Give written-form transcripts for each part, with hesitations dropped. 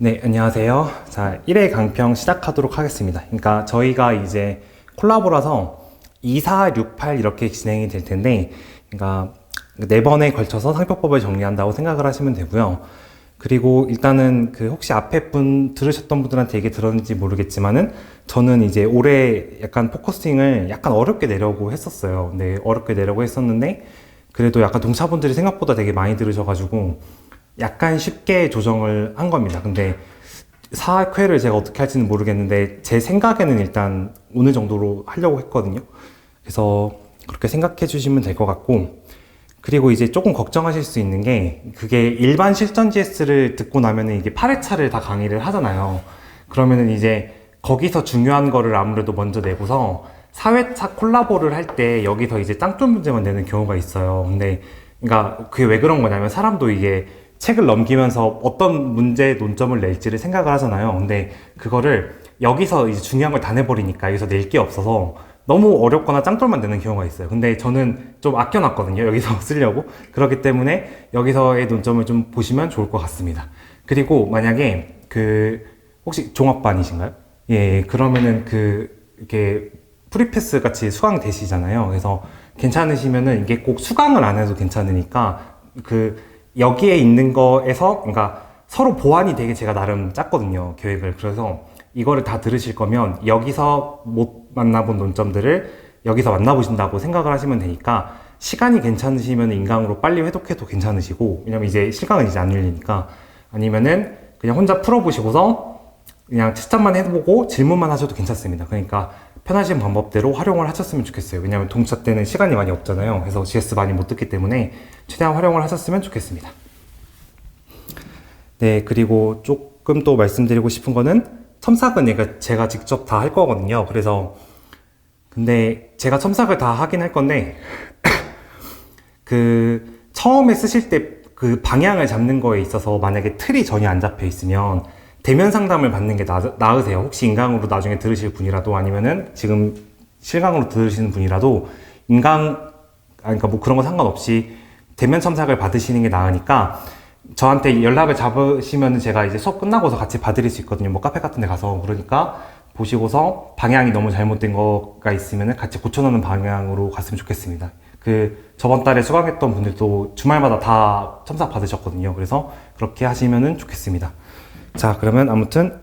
네, 안녕하세요. 자, 1회 강평 시작하도록 하겠습니다. 그러니까 저희가 이제 콜라보라서 2, 4, 6, 8 이렇게 진행이 될 텐데, 그러니까 4번에 걸쳐서 상표법을 정리한다고 생각을 하시면 되고요. 그리고 일단은 그 혹시 앞에 분 들으셨던 분들한테 얘기 들었는지 모르겠지만은 저는 이제 올해 약간 포커싱을 약간 어렵게 내려고 했었어요. 네, 어렵게 내려고 했었는데 그래도 약간 동차분들이 생각보다 되게 많이 들으셔가지고 약간 쉽게 조정을 한 겁니다. 근데 4회를 제가 어떻게 할지는 모르겠는데 제 생각에는 일단 어느 정도로 하려고 했거든요. 그래서 그렇게 생각해 주시면 될 것 같고, 그리고 이제 조금 걱정하실 수 있는 게 그게 일반 실전 GS를 듣고 나면은 이게 8회차를 다 강의를 하잖아요. 그러면은 이제 거기서 중요한 거를 아무래도 먼저 내고서 4회차 콜라보를 할 때 여기서 이제 짱점 문제만 내는 경우가 있어요. 근데 그러니까 그게 왜 그런 거냐면 사람도 이게 책을 넘기면서 어떤 문제 논점을 낼지를 생각을 하잖아요. 근데 그거를 여기서 이제 중요한 걸 다 내버리니까 여기서 낼 게 없어서 너무 어렵거나 짱돌만 내는 경우가 있어요. 근데 저는 좀 아껴놨거든요. 여기서 쓰려고. 그렇기 때문에 여기서의 논점을 좀 보시면 좋을 것 같습니다. 그리고 만약에 그 혹시 종합반이신가요? 예, 그러면은 이렇게 프리패스 같이 수강 되시잖아요. 그래서 괜찮으시면은 이게 꼭 수강을 안 해도 괜찮으니까 여기에 있는 거에서 그러니까 서로 보완이 되게 제가 나름 짰거든요, 계획을. 그래서 이거를 다 들으실 거면 여기서 못 만나본 논점들을 여기서 만나보신다고 생각을 하시면 되니까 시간이 괜찮으시면 인강으로 빨리 회독해도 괜찮으시고, 왜냐면 이제 시간은 이제 안 밀리니까, 아니면은 그냥 혼자 풀어보시고서 그냥 채점만 해보고 질문만 하셔도 괜찮습니다. 그러니까 편하신 방법대로 활용을 하셨으면 좋겠어요. 왜냐면 동차 때는 시간이 많이 없잖아요. 그래서 GS 많이 못 듣기 때문에 최대한 활용을 하셨으면 좋겠습니다. 네, 그리고 조금 또 말씀드리고 싶은 거는 첨삭은 제가 직접 다 할 거거든요. 그래서 근데 제가 첨삭을 다 하긴 할 건데 처음에 쓰실 때 그 방향을 잡는 거에 있어서 만약에 틀이 전혀 안 잡혀 있으면 대면 상담을 받는 게 나으세요. 혹시 인강으로 나중에 들으실 분이라도 아니면은 지금 실강으로 들으시는 분이라도 그러니까 뭐 그런 거 상관없이 대면 첨삭을 받으시는 게 나으니까 저한테 연락을 잡으시면 제가 이제 수업 끝나고서 같이 봐드릴 수 있거든요. 뭐 카페 같은 데 가서. 그러니까 보시고서 방향이 너무 잘못된 거가 있으면 같이 고쳐놓는 방향으로 갔으면 좋겠습니다. 저번 달에 수강했던 분들도 주말마다 다 첨삭 받으셨거든요. 그래서 그렇게 하시면 좋겠습니다. 자, 그러면 아무튼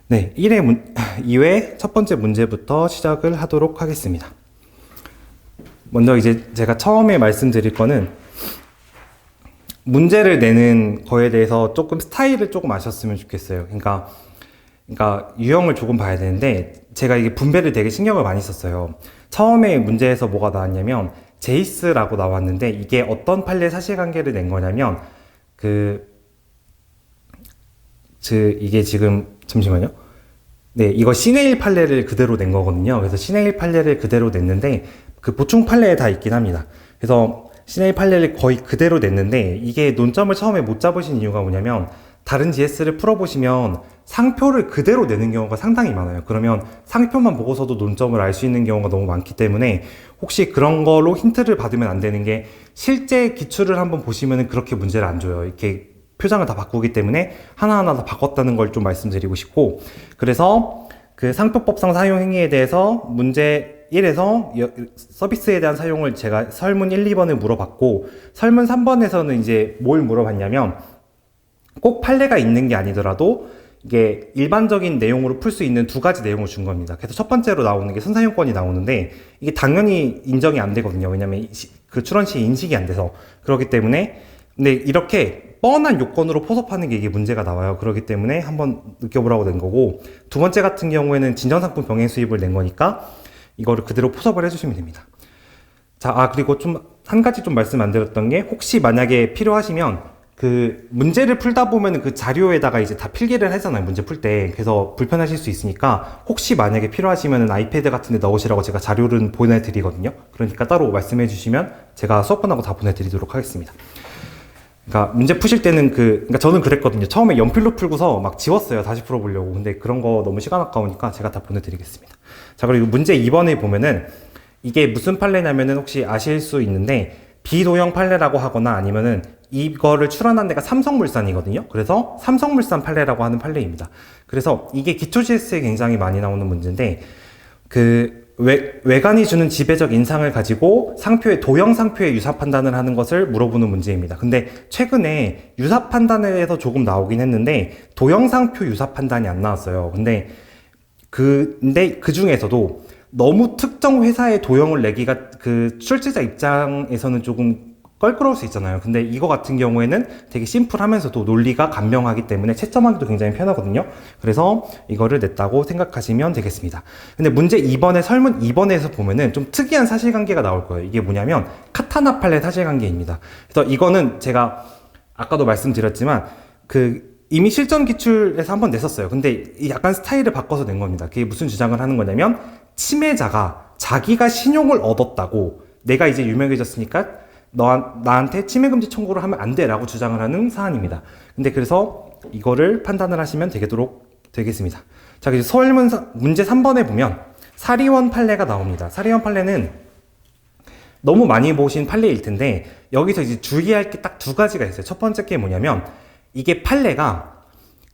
네, 2회 첫 번째 문제부터 시작을 하도록 하겠습니다. 먼저 이제 제가 처음에 말씀드릴 거는 문제를 내는 거에 대해서 조금 스타일을 조금 아셨으면 좋겠어요. 그러니까 유형을 조금 봐야 되는데 제가 이게 분배를 되게 신경을 많이 썼어요. 처음에 문제에서 뭐가 나왔냐면 제이스라고 나왔는데 이게 어떤 판례 사실관계를 낸 거냐면 이게 지금 잠시만요. 네, 이거 시네일 판례를 그대로 낸 거거든요. 그래서 시네일 판례를 그대로 냈는데 보충 판례에 다 있긴 합니다. 그래서 시네일 판례를 거의 그대로 냈는데 이게 논점을 처음에 못 잡으신 이유가 뭐냐면 다른 GS를 풀어보시면 상표를 그대로 내는 경우가 상당히 많아요. 그러면 상표만 보고서도 논점을 알 수 있는 경우가 너무 많기 때문에 혹시 그런 걸로 힌트를 받으면 안 되는 게 실제 기출을 한번 보시면 그렇게 문제를 안 줘요. 이렇게 표장을 다 바꾸기 때문에 하나하나 다 바꿨다는 걸 좀 말씀드리고 싶고, 그래서 상표법상 사용 행위에 대해서 문제 1에서 서비스에 대한 사용을 제가 설문 1, 2번을 물어봤고, 설문 3번에서는 이제 뭘 물어봤냐면 꼭 판례가 있는 게 아니더라도 이게 일반적인 내용으로 풀 수 있는 2가지 내용을 준 겁니다. 그래서 첫 번째로 나오는 게 선사용권이 나오는데 이게 당연히 인정이 안 되거든요. 왜냐면 출원 시 인식이 안 돼서. 그렇기 때문에 근데 이렇게 뻔한 요건으로 포섭하는 게 이게 문제가 나와요. 그렇기 때문에 한번 느껴보라고 낸 거고, 두 번째 같은 경우에는 진전상품 병행 수입을 낸 거니까 이거를 그대로 포섭을 해주시면 됩니다. 자, 그리고 한 가지 말씀 안 드렸던 게 혹시 만약에 필요하시면 문제를 풀다 보면 자료에다가 이제 다 필기를 하잖아요. 문제 풀 때. 그래서 불편하실 수 있으니까 혹시 만약에 필요하시면 아이패드 같은 데 넣으시라고 제가 자료를 보내드리거든요. 그러니까 따로 말씀해 주시면 제가 수업 끝나고 다 보내드리도록 하겠습니다. 그러니까 문제 푸실 때는 그러니까 저는 그랬거든요. 처음에 연필로 풀고서 막 지웠어요. 다시 풀어보려고. 근데 그런 거 너무 시간 아까우니까 제가 다 보내드리겠습니다. 자, 그리고 문제 2번에 보면은 이게 무슨 판례냐면은 혹시 아실 수 있는데 비도형 판례라고 하거나 아니면은 이거를 출원한 데가 삼성물산이거든요. 그래서 삼성물산 판례라고 하는 판례입니다. 그래서 이게 기초 GS에 굉장히 많이 나오는 문제인데 외관이 주는 지배적 인상을 가지고 상표의 도형 상표의 유사 판단을 하는 것을 물어보는 문제입니다. 근데 최근에 유사 판단에 대해서 조금 나오긴 했는데 도형 상표 유사 판단이 안 나왔어요. 근데 그 중에서도 너무 특정 회사의 도형을 내기가 그 출제자 입장에서는 조금 껄끄러울 수 있잖아요. 근데 이거 같은 경우에는 되게 심플하면서도 논리가 간명하기 때문에 채점하기도 굉장히 편하거든요. 그래서 이거를 냈다고 생각하시면 되겠습니다. 근데 문제 2번의 설문 2번에서 보면은 좀 특이한 사실관계가 나올 거예요. 이게 뭐냐면 카타나 판례 사실관계입니다. 그래서 이거는 제가 아까도 말씀드렸지만 이미 실전 기출에서 한번 냈었어요. 근데 약간 스타일을 바꿔서 낸 겁니다. 그게 무슨 주장을 하는 거냐면 침해자가 자기가 신용을 얻었다고 내가 이제 유명해졌으니까 나한테 침해금지 청구를 하면 안 돼 라고 주장을 하는 사안입니다. 근데 그래서 이거를 판단을 하시면 되겠습니다. 자, 그래서 설문 문제 3번에 보면 사리원 판례가 나옵니다. 사리원 판례는 너무 많이 보신 판례일 텐데 여기서 이제 주의할 게 딱 두 가지가 있어요. 첫 번째 게 뭐냐면 이게 판례가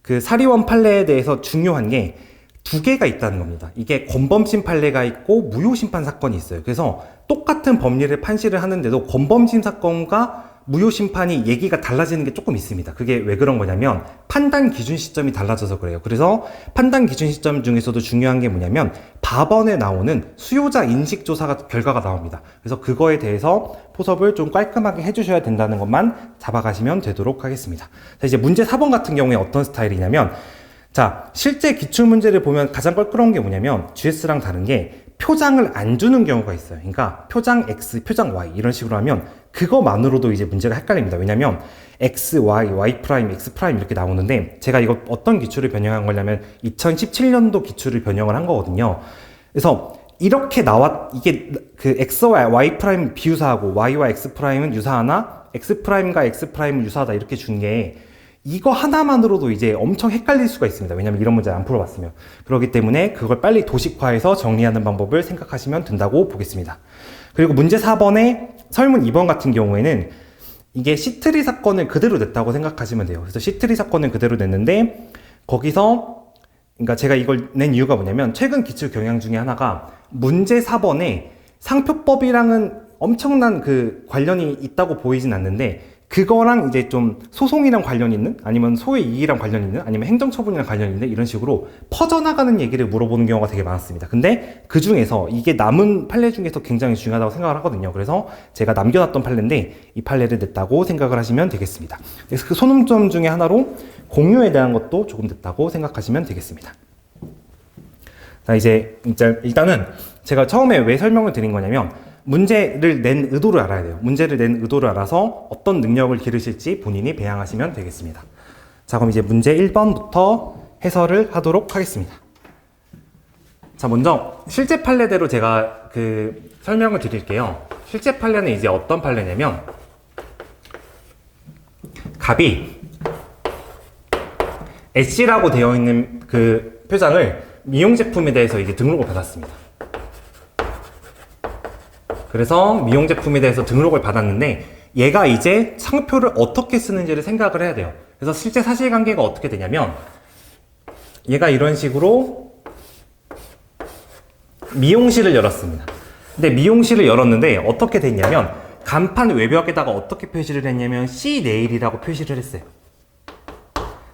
그 사리원 판례에 대해서 중요한 게 두 개가 있다는 겁니다. 이게 권범심 판례가 있고 무효심판 사건이 있어요. 그래서 똑같은 법리를 판시를 하는데도 권범심 사건과 무효심판이 얘기가 달라지는 게 조금 있습니다. 그게 왜 그런 거냐면 판단 기준 시점이 달라져서 그래요. 그래서 판단 기준 시점 중에서도 중요한 게 뭐냐면 법원에 나오는 수요자 인식조사 결과가 나옵니다. 그래서 그거에 대해서 포섭을 좀 깔끔하게 해주셔야 된다는 것만 잡아가시면 되도록 하겠습니다. 자, 이제 문제 4번 같은 경우에 어떤 스타일이냐면 자, 실제 기출문제를 보면 가장 껄끄러운 게 뭐냐면 GS랑 다른 게 표장을 안 주는 경우가 있어요. 그러니까 표장 X, 표장 Y 이런 식으로 하면 그거만으로도 이제 문제가 헷갈립니다. 왜냐면 X, Y, Y 프라임, X 프라임 이렇게 나오는데 제가 이거 어떤 기출을 변형한 거냐면 2017년도 기출을 변형을 한 거거든요. 그래서 이렇게 이게 그 X와 Y 프라임 비유사하고 Y와 X 프라임은 유사하나 X 프라임과 X 프라임은 유사하다 이렇게 준 게 이거 하나만으로도 이제 엄청 헷갈릴 수가 있습니다. 왜냐면 이런 문제 안 풀어봤으면. 그렇기 때문에 그걸 빨리 도식화해서 정리하는 방법을 생각하시면 된다고 보겠습니다. 그리고 문제 4번의 설문 2번 같은 경우에는 이게 시트리 사건을 그대로 냈다고 생각하시면 돼요. 그래서 시트리 사건을 그대로 냈는데 거기서 그러니까 제가 이걸 낸 이유가 뭐냐면 최근 기출 경향 중에 하나가 문제 4번에 상표법이랑은 엄청난 그 관련이 있다고 보이진 않는데 그거랑 이제 좀 소송이랑 관련 있는 아니면 소의 이의랑 관련 있는 아니면 행정처분이랑 관련 있는 이런 식으로 퍼져나가는 얘기를 물어보는 경우가 되게 많았습니다. 근데 그 중에서 이게 남은 판례 중에서 굉장히 중요하다고 생각을 하거든요. 그래서 제가 남겨놨던 판례인데 이 판례를 냈다고 생각을 하시면 되겠습니다. 그래서 그 소논점 중에 하나로 공유에 대한 것도 조금 냈다고 생각하시면 되겠습니다. 자, 이제 일단은 제가 처음에 왜 설명을 드린 거냐면 문제를 낸 의도를 알아야 돼요. 문제를 낸 의도를 알아서 어떤 능력을 기르실지 본인이 배양하시면 되겠습니다. 자, 그럼 이제 문제 1번부터 해설을 하도록 하겠습니다. 자, 먼저 실제 판례대로 제가 설명을 드릴게요. 실제 판례는 이제 어떤 판례냐면 갑이 S라고 되어 있는 그 표장을 미용 제품에 대해서 이제 등록을 받았습니다. 그래서 미용 제품에 대해서 등록을 받았는데 얘가 이제 상표를 어떻게 쓰는지를 생각을 해야 돼요. 그래서 실제 사실관계가 어떻게 되냐면 얘가 이런 식으로 미용실을 열었습니다. 근데 미용실을 열었는데 어떻게 됐냐면 간판 외벽에다가 어떻게 표시를 했냐면 C네일이라고 표시를 했어요.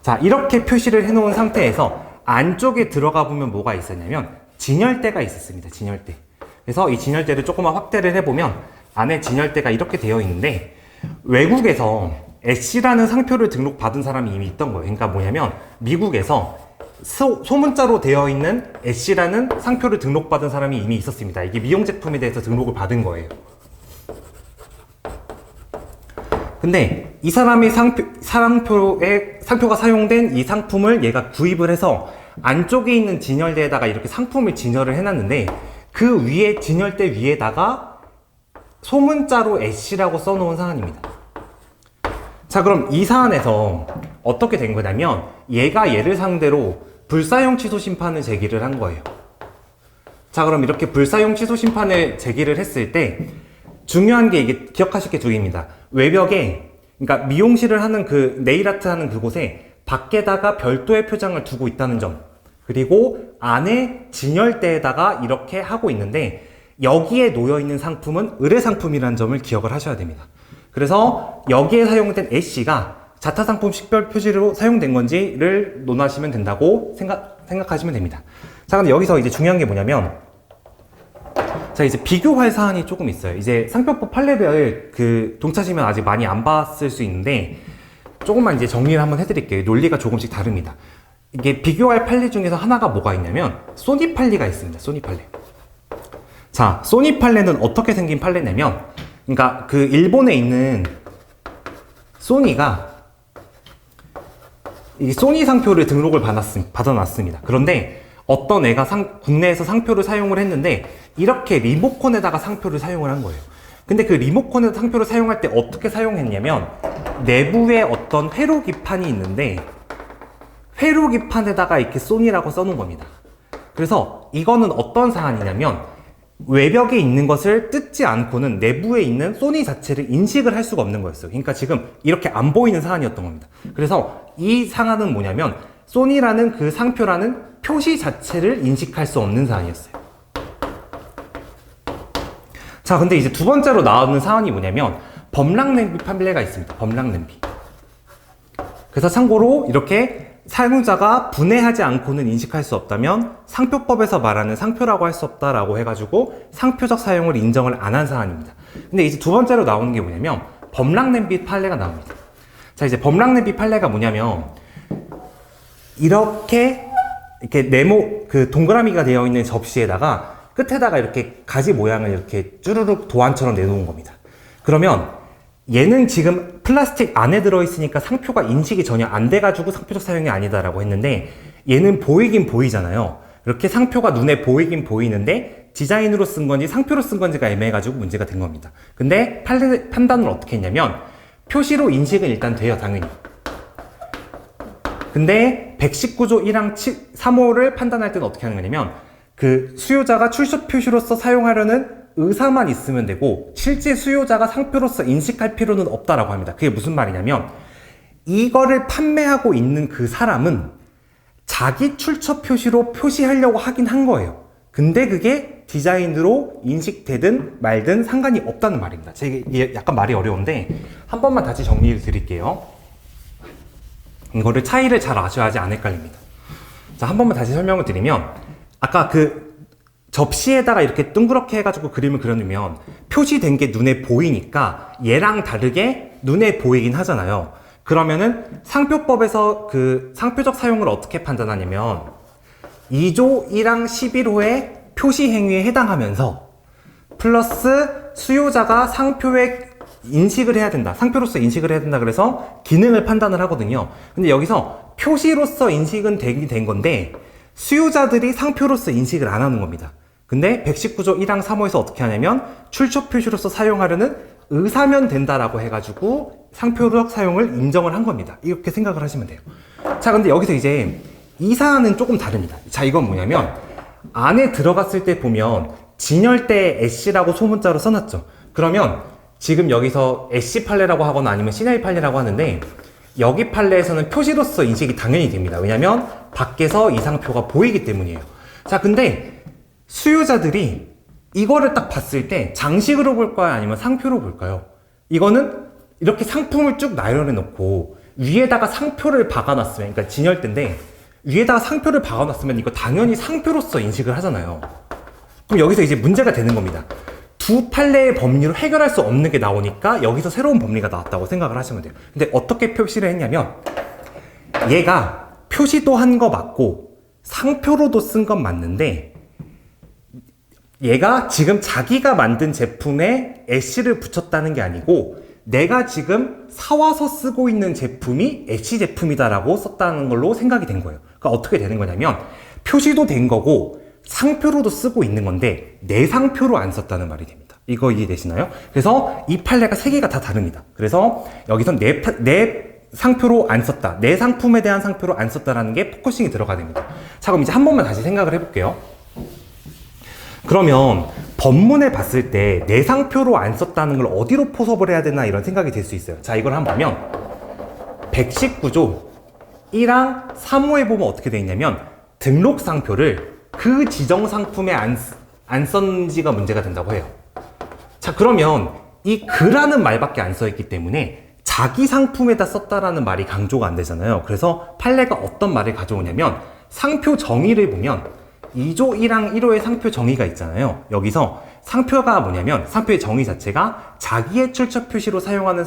자, 이렇게 표시를 해놓은 상태에서 안쪽에 들어가 보면 뭐가 있었냐면 진열대가 있었습니다. 진열대. 그래서 이 진열대를 조금만 확대를 해보면 안에 진열대가 이렇게 되어 있는데 외국에서 S라는 상표를 등록받은 사람이 이미 있던 거예요. 그러니까 뭐냐면 미국에서 소문자로 되어 있는 S라는 상표를 등록받은 사람이 이미 있었습니다. 이게 미용 제품에 대해서 등록을 받은 거예요. 근데 이 사람의 상표가 사용된 이 상품을 얘가 구입을 해서 안쪽에 있는 진열대에다가 이렇게 상품을 진열을 해놨는데 그 위에 진열대 위에다가 소문자로 S라고 써놓은 사안입니다. 자, 그럼 이 사안에서 어떻게 된 거냐면 얘가 얘를 상대로 불사용 취소 심판을 제기를 한 거예요. 자, 그럼 이렇게 불사용 취소 심판을 제기를 했을 때 중요한 게 이게 기억하실 게 두 개입니다. 외벽에, 그러니까 미용실을 하는 그 네일아트 하는 그곳에 밖에다가 별도의 표장을 두고 있다는 점. 그리고 안에 진열대에다가 이렇게 하고 있는데 여기에 놓여있는 상품은 의뢰상품이라는 점을 기억을 하셔야 됩니다. 그래서 여기에 사용된 애쉬가 자타상품 식별 표시로 사용된 건지를 논하시면 된다고 생각하시면 됩니다. 자, 근데 여기서 이제 중요한 게 뭐냐면, 자, 이제 비교할 사안이 조금 있어요. 이제 상표법 판례를 동차시면 아직 많이 안 봤을 수 있는데, 조금만 이제 정리를 한번 해드릴게요. 논리가 조금씩 다릅니다. 이게 비교할 판례 중에서 하나가 뭐가 있냐면, 소니 판례가 있습니다. 소니 판례. 자, 소니 판례는 어떻게 생긴 판례냐면, 그러니까 그 일본에 있는 소니가 이 소니 상표를 등록을 받아놨습니다. 그런데 어떤 애가 국내에서 상표를 사용을 했는데 이렇게 리모컨에다가 상표를 사용을 한 거예요. 근데 그 리모컨에다 상표를 사용할 때 어떻게 사용했냐면 내부에 어떤 회로기판이 있는데 회로기판에다가 이렇게 소니라고 써놓은 겁니다. 그래서 이거는 어떤 사안이냐면 외벽에 있는 것을 뜯지 않고는 내부에 있는 소니 자체를 인식을 할 수가 없는 거였어요. 그러니까 지금 이렇게 안 보이는 사안이었던 겁니다. 그래서 이 사안은 뭐냐면 소니라는 그 상표라는 표시 자체를 인식할 수 없는 사안이었어요. 자, 근데 이제 두 번째로 나오는 사안이 뭐냐면 범랑 냄비 판례가 있습니다. 범랑 냄비. 그래서 참고로 이렇게 사용자가 분해하지 않고는 인식할 수 없다면 상표법에서 말하는 상표라고 할 수 없다라고 해가지고 상표적 사용을 인정을 안 한 사안입니다. 근데 이제 두 번째로 나오는 게 뭐냐면 범랑 냄비 판례가 나옵니다. 자, 이제 범랑 냄비 판례가 뭐냐면 이렇게 동그라미가 되어 있는 접시에다가 끝에다가 이렇게 가지 모양을 이렇게 쭈루룩 도안처럼 내놓은 겁니다. 그러면 얘는 지금 플라스틱 안에 들어있으니까 상표가 인식이 전혀 안 돼가지고 상표적 사용이 아니다라고 했는데 얘는 보이긴 보이잖아요. 이렇게 상표가 눈에 보이긴 보이는데 디자인으로 쓴 건지 상표로 쓴 건지가 애매해가지고 문제가 된 겁니다. 근데 판단을 어떻게 했냐면 표시로 인식은 일단 돼요, 당연히. 근데 119조 1항 3호를 판단할 때는 어떻게 하는 거냐면 그 수요자가 출처 표시로서 사용하려는 의사만 있으면 되고 실제 수요자가 상표로서 인식할 필요는 없다라고 합니다. 그게 무슨 말이냐면 이거를 판매하고 있는 그 사람은 자기 출처 표시로 표시하려고 하긴 한 거예요. 근데 그게 디자인으로 인식되든 말든 상관이 없다는 말입니다. 이게 약간 말이 어려운데 한 번만 다시 정리를 드릴게요. 이거를 차이를 잘 아셔야지 안 헷갈립니다. 자, 한 번만 다시 설명을 드리면 아까 그 접시에다가 이렇게 둥그렇게 해가지고 그림을 그려놓으면 표시된 게 눈에 보이니까 얘랑 다르게 눈에 보이긴 하잖아요. 그러면은 상표법에서 그 상표적 사용을 어떻게 판단하냐면 2조 1항 11호의 표시 행위에 해당하면서 플러스 수요자가 상표에 인식을 해야 된다. 상표로서 인식을 해야 된다. 그래서 기능을 판단을 하거든요. 근데 여기서 표시로서 인식은 되긴 된 건데 수요자들이 상표로서 인식을 안 하는 겁니다. 근데 119조 1항 3호에서 어떻게 하냐면 출처 표시로서 사용하려는 의사면 된다라고 해가지고 상표적 사용을 인정을 한 겁니다. 이렇게 생각을 하시면 돼요. 자, 근데 여기서 이제 이 사안은 조금 다릅니다. 자, 이건 뭐냐면 안에 들어갔을 때 보면 진열대에 애쉬라고 소문자로 써놨죠. 그러면 지금 여기서 애쉬 판례라고 하거나 아니면 시나이 판례라고 하는데 여기 판례에서는 표시로서 인식이 당연히 됩니다. 왜냐면 밖에서 이 상표가 보이기 때문이에요. 자, 근데 수요자들이 이거를 딱 봤을 때 장식으로 볼까요? 아니면 상표로 볼까요? 이거는 이렇게 상품을 쭉 나열해 놓고 위에다가 상표를 박아놨으면, 그러니까 진열대인데 위에다가 상표를 박아놨으면 이거 당연히 상표로서 인식을 하잖아요. 그럼 여기서 이제 문제가 되는 겁니다. 두 판례의 법리로 해결할 수 없는 게 나오니까 여기서 새로운 법리가 나왔다고 생각을 하시면 돼요. 근데 어떻게 표시를 했냐면 얘가 표시도 한 거 맞고 상표로도 쓴 건 맞는데 얘가 지금 자기가 만든 제품에 애쉬를 붙였다는 게 아니고 내가 지금 사와서 쓰고 있는 제품이 애쉬 제품이다라고 썼다는 걸로 생각이 된 거예요. 그러니까 어떻게 되는 거냐면 표시도 된 거고 상표로도 쓰고 있는 건데 내 상표로 안 썼다는 말이 됩니다. 이거 이해되시나요? 그래서 이 판례가 세 개가 다 다릅니다. 그래서 여기선 내 상표로 안 썼다, 내 상품에 대한 상표로 안 썼다라는 게 포커싱이 들어가야 됩니다. 자, 그럼 이제 한 번만 다시 생각을 해볼게요. 그러면 법문에 봤을 때 내상표로 안 썼다는 걸 어디로 포섭을 해야 되나 이런 생각이 들 수 있어요. 자, 이걸 한번 보면 119조 1항 3호에 보면 어떻게 되어 있냐면 등록상표를 그 지정 상품에 안 썼는지가 문제가 된다고 해요. 자, 그러면 이 그라는 말밖에 안 써있기 때문에 자기 상품에다 썼다라는 말이 강조가 안 되잖아요. 그래서 판례가 어떤 말을 가져오냐면 상표 정의를 보면 2조 1항 1호의 상표 정의가 있잖아요. 여기서 상표가 뭐냐면 상표의 정의 자체가 자기의 출처 표시로 사용하는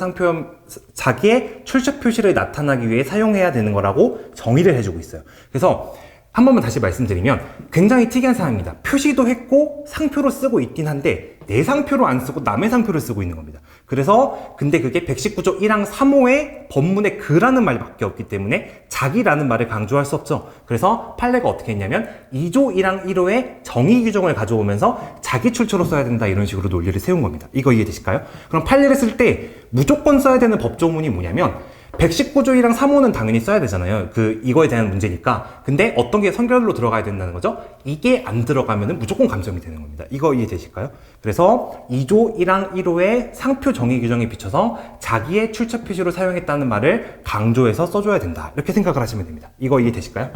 자기의 출처 표시를 나타나기 위해 사용해야 되는 거라고 정의를 해주고 있어요. 그래서 한 번만 다시 말씀드리면 굉장히 특이한 사항입니다. 표시도 했고 상표로 쓰고 있긴 한데 내 상표로 안 쓰고 남의 상표를 쓰고 있는 겁니다. 그래서 근데 그게 119조 1항 3호의 법문에 그라는 말밖에 없기 때문에 자기라는 말을 강조할 수 없죠. 그래서 판례가 어떻게 했냐면 2조 1항 1호의 정의 규정을 가져오면서 자기 출처로 써야 된다 이런 식으로 논리를 세운 겁니다. 이거 이해되실까요? 그럼 판례를 쓸 때 무조건 써야 되는 법조문이 뭐냐면 119조 1항 3호는 당연히 써야 되잖아요. 이거에 대한 문제니까. 근데 어떤 게 선결로 들어가야 된다는 거죠? 이게 안 들어가면은 무조건 감점이 되는 겁니다. 이거 이해되실까요? 그래서 2조 1항 1호의 상표 정의 규정에 비춰서 자기의 출처 표시로 사용했다는 말을 강조해서 써줘야 된다. 이렇게 생각을 하시면 됩니다. 이거 이해되실까요?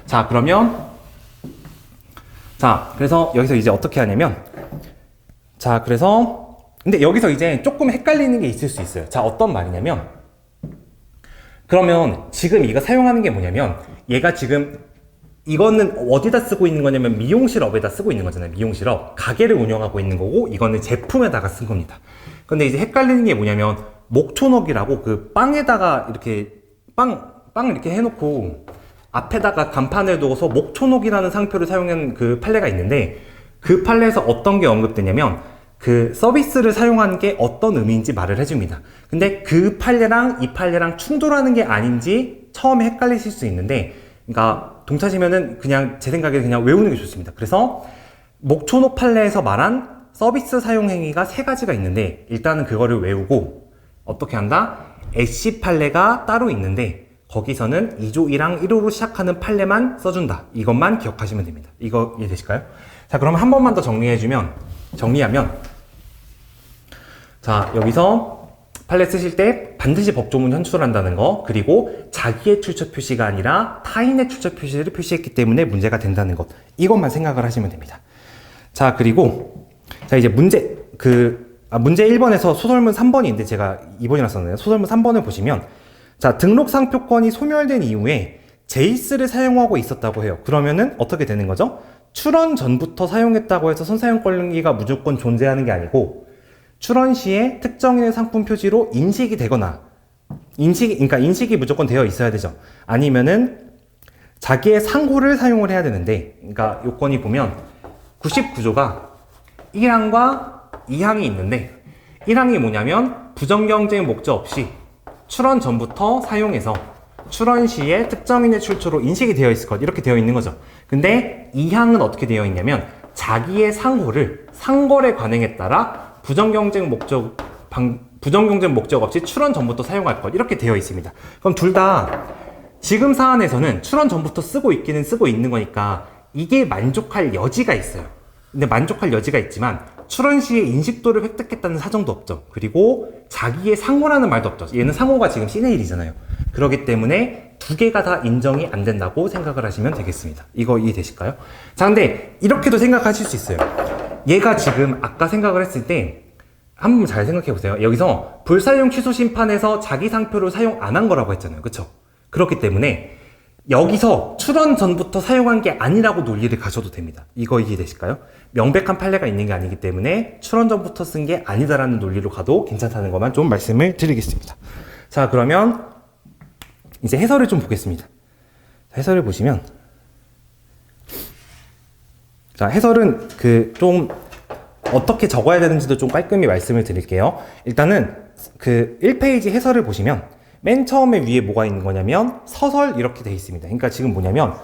자, 그러면 그래서 여기서 이제 어떻게 하냐면 근데 여기서 이제 조금 헷갈리는 게 있을 수 있어요. 자, 어떤 말이냐면 그러면 지금 이거 사용하는 게 뭐냐면 얘가 지금 이거는 어디다 쓰고 있는 거냐면 미용실업에다 쓰고 있는 거잖아요. 미용실업. 가게를 운영하고 있는 거고 이거는 제품에다가 쓴 겁니다. 근데 이제 헷갈리는 게 뭐냐면 목초녹이라고 그 빵에다가 이렇게 빵 이렇게 해놓고 앞에다가 간판을 두어서 목초녹이라는 상표를 사용한 그 판례가 있는데 그 판례에서 어떤 게 언급되냐면 그 서비스를 사용하는 게 어떤 의미인지 말을 해줍니다. 근데 그 판례랑 이 판례랑 충돌하는 게 아닌지 처음에 헷갈리실 수 있는데, 그러니까 동차시면은 그냥 제 생각에 그냥 외우는 게 좋습니다. 그래서 목초녹 판례에서 말한 서비스 사용 행위가 세 가지가 있는데 일단은 그거를 외우고 어떻게 한다? 애쉬 판례가 따로 있는데 거기서는 2조 1항 1호로 시작하는 판례만 써준다. 이것만 기억하시면 됩니다. 이거 이해되실까요? 자, 그럼 한 번만 더 정리하면 자, 여기서 판례 쓰실 때 반드시 법조문 현출한다는 거, 그리고 자기의 출처 표시가 아니라 타인의 출처 표시를 표시했기 때문에 문제가 된다는 것, 이것만 생각을 하시면 됩니다. 자, 그리고 이제 문제 1번에서 소설문 3번인데 제가 2번이라 썼네요. 소설문 3번을 보시면 자, 등록 상표권이 소멸된 이후에 제이스를 사용하고 있었다고 해요. 그러면은 어떻게 되는 거죠? 출원 전부터 사용했다고 해서 선사용권리가 무조건 존재하는 게 아니고 출원 시에 특정인의 상품 표지로 인식이 되거나 그러니까 인식이 무조건 되어 있어야 되죠. 아니면은 자기의 상호를 사용을 해야 되는데, 그러니까 요건이 보면 99조가 1항과 2항이 있는데 1항이 뭐냐면 부정경쟁 목적 없이 출원 전부터 사용해서 출원 시에 특정인의 출처로 인식이 되어 있을 것, 이렇게 되어 있는 거죠. 근데 2항은 어떻게 되어 있냐면 자기의 상호를 상거래 관행에 따라 부정경쟁 목적 없이 출원 전부터 사용할 것, 이렇게 되어 있습니다. 그럼 둘 다 지금 사안에서는 출원 전부터 쓰고 있기는 쓰고 있는 거니까 이게 만족할 여지가 있어요. 근데 만족할 여지가 있지만 출원 시에 인식도를 획득했다는 사정도 없죠. 그리고 자기의 상호라는 말도 없죠. 얘는 상호가 지금 시네일이잖아요. 그렇기 때문에 두 개가 다 인정이 안 된다고 생각을 하시면 되겠습니다. 이거 이해되실까요? 자, 근데 이렇게도 생각하실 수 있어요. 얘가 지금 아까 생각을 했을 때 한번 잘 생각해 보세요. 여기서 불사용 취소 심판에서 자기 상표를 사용 안 한 거라고 했잖아요. 그쵸? 그렇기 때문에 여기서 출원 전부터 사용한 게 아니라고 논리를 가셔도 됩니다. 이거 이해되실까요? 명백한 판례가 있는 게 아니기 때문에 출원 전부터 쓴 게 아니다라는 논리로 가도 괜찮다는 것만 좀 말씀을 드리겠습니다. 자, 그러면 이제 해설을 좀 보겠습니다. 해설을 보시면 자, 해설은 좀 어떻게 적어야 되는지도 좀 깔끔히 말씀을 드릴게요. 일단은 1페이지 해설을 보시면 맨 처음에 위에 뭐가 있는 거냐면 서설 이렇게 돼 있습니다. 그러니까 지금 뭐냐면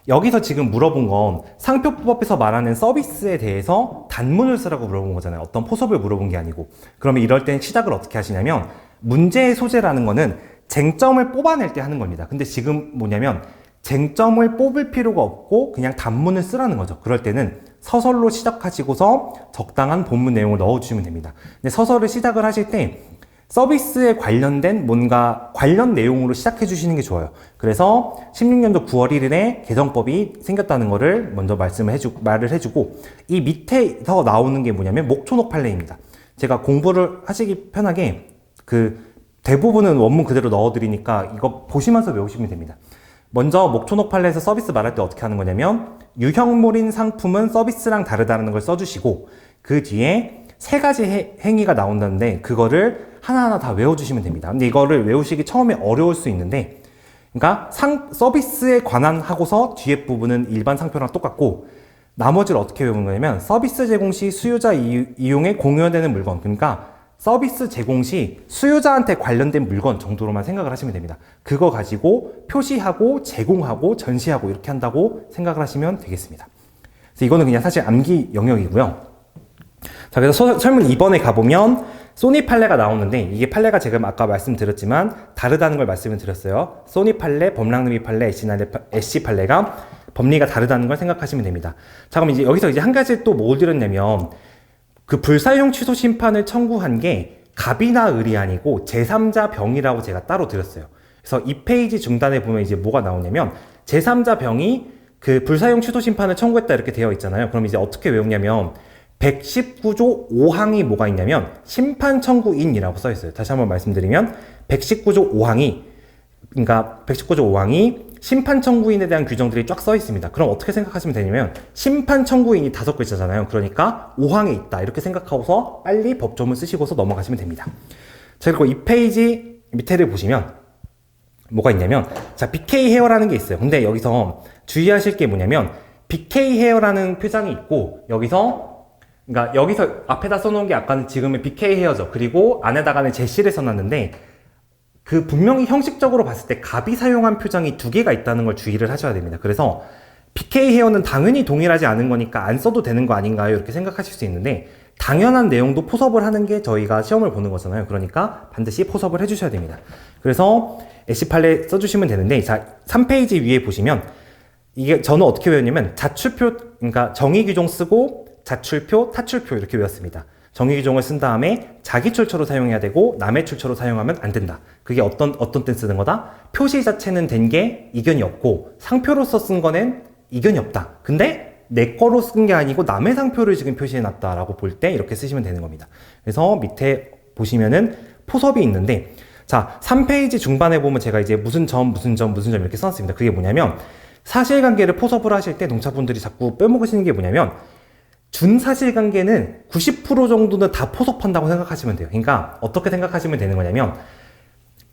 여기서 지금 물어본 건 상표법에서 말하는 서비스에 대해서 단문을 쓰라고 물어본 거잖아요. 어떤 포섭을 물어본 게 아니고. 그러면 이럴 땐 시작을 어떻게 하시냐면 문제의 소재라는 거는 쟁점을 뽑아낼 때 하는 겁니다. 근데 지금 뭐냐면 쟁점을 뽑을 필요가 없고 그냥 단문을 쓰라는 거죠. 그럴 때는 서설로 시작하시고서 적당한 본문 내용을 넣어주시면 됩니다. 근데 서설을 시작을 하실 때 서비스에 관련된 뭔가 관련 내용으로 시작해 주시는 게 좋아요. 그래서 16년도 9월 1일에 개정법이 생겼다는 거를 먼저 말을 해주고, 이 밑에서 나오는 게 뭐냐면 목초록 판례입니다. 제가 공부를 하시기 편하게 대부분은 원문 그대로 넣어드리니까 이거 보시면서 외우시면 됩니다. 먼저 목초록 판례에서 서비스 말할 때 어떻게 하는 거냐면 유형물인 상품은 서비스랑 다르다는 걸 써주시고, 그 뒤에 세 가지 행위가 나온다는데 그거를 하나하나 다 외워주시면 됩니다. 근데 이거를 외우시기 처음에 어려울 수 있는데, 그러니까 서비스에 관한 하고서 뒤에 부분은 일반 상표랑 똑같고, 나머지를 어떻게 외우는 거냐면 서비스 제공 시 수요자 이용에 공유되는 물건, 그러니까 서비스 제공 시 수요자한테 관련된 물건 정도로만 생각을 하시면 됩니다. 그거 가지고 표시하고 제공하고 전시하고 이렇게 한다고 생각을 하시면 되겠습니다. 그래서 이거는 그냥 사실 암기 영역이고요. 자, 그래서 설문 2번에 가보면 소니 판례가 나오는데, 이게 판례가 제가 아까 말씀드렸지만 다르다는 걸 말씀을 드렸어요. 소니 판례, 범랑림이 판례, 애쉬 판례가 법리가 다르다는 걸 생각하시면 됩니다. 자, 그럼 이제 여기서 이제 한 가지 또 뭘 드렸냐면, 그 불사용 취소 심판을 청구한 게 갑이나 을이 아니고 제3자 병이라고 제가 따로 드렸어요. 그래서 이 페이지 중단에 보면 이제 뭐가 나오냐면, 제3자 병이 그 불사용 취소 심판을 청구했다 이렇게 되어 있잖아요. 그럼 이제 어떻게 외우냐면 119조 5항이 뭐가 있냐면 심판 청구인이라고 써 있어요. 다시 한번 말씀드리면 119조 5항이, 그러니까 119조 5항이 심판 청구인에 대한 규정들이 쫙 써 있습니다. 그럼 어떻게 생각하시면 되냐면 심판 청구인이 5글자잖아요. 그러니까 5항에 있다 이렇게 생각하고서 빨리 법조문 쓰시고서 넘어가시면 됩니다. 자, 그리고 이 페이지 밑에를 보시면 뭐가 있냐면, 자, BK 헤어라는 게 있어요. 근데 여기서 주의하실 게 뭐냐면 BK 헤어라는 표장이 있고, 그러니까 여기서 앞에다 써놓은 게 아까는 지금의 BK 헤어죠. 그리고 안에다가는 제시를 써놨는데, 그 분명히 형식적으로 봤을 때 갑이 사용한 표장이 2개가 있다는 걸 주의를 하셔야 됩니다. 그래서 BK 헤어는 당연히 동일하지 않은 거니까 안 써도 되는 거 아닌가요? 이렇게 생각하실 수 있는데, 당연한 내용도 포섭을 하는 게 저희가 시험을 보는 거잖아요. 그러니까 반드시 포섭을 해주셔야 됩니다. 그래서 애쉬 판례 써주시면 되는데, 자, 3페이지 위에 보시면 이게 저는 어떻게 외웠냐면 자출표, 그러니까 정의규정 쓰고 자출표, 타출표 이렇게 외웠습니다. 정의규정을 쓴 다음에 자기 출처로 사용해야 되고 남의 출처로 사용하면 안 된다. 그게 어떤 때 쓰는 거다? 표시 자체는 된 게 이견이 없고 상표로서 쓴 거는 이견이 없다. 근데 내 거로 쓴 게 아니고 남의 상표를 지금 표시해 놨다라고 볼 때 이렇게 쓰시면 되는 겁니다. 그래서 밑에 보시면은 포섭이 있는데, 자, 3페이지 중반에 보면 제가 이제 무슨 점 이렇게 써놨습니다. 그게 뭐냐면, 사실관계를 포섭을 하실 때 동차분들이 자꾸 빼먹으시는 게 뭐냐면, 준사실관계는 90% 정도는 다 포섭한다고 생각하시면 돼요. 그러니까 어떻게 생각하시면 되는 거냐면,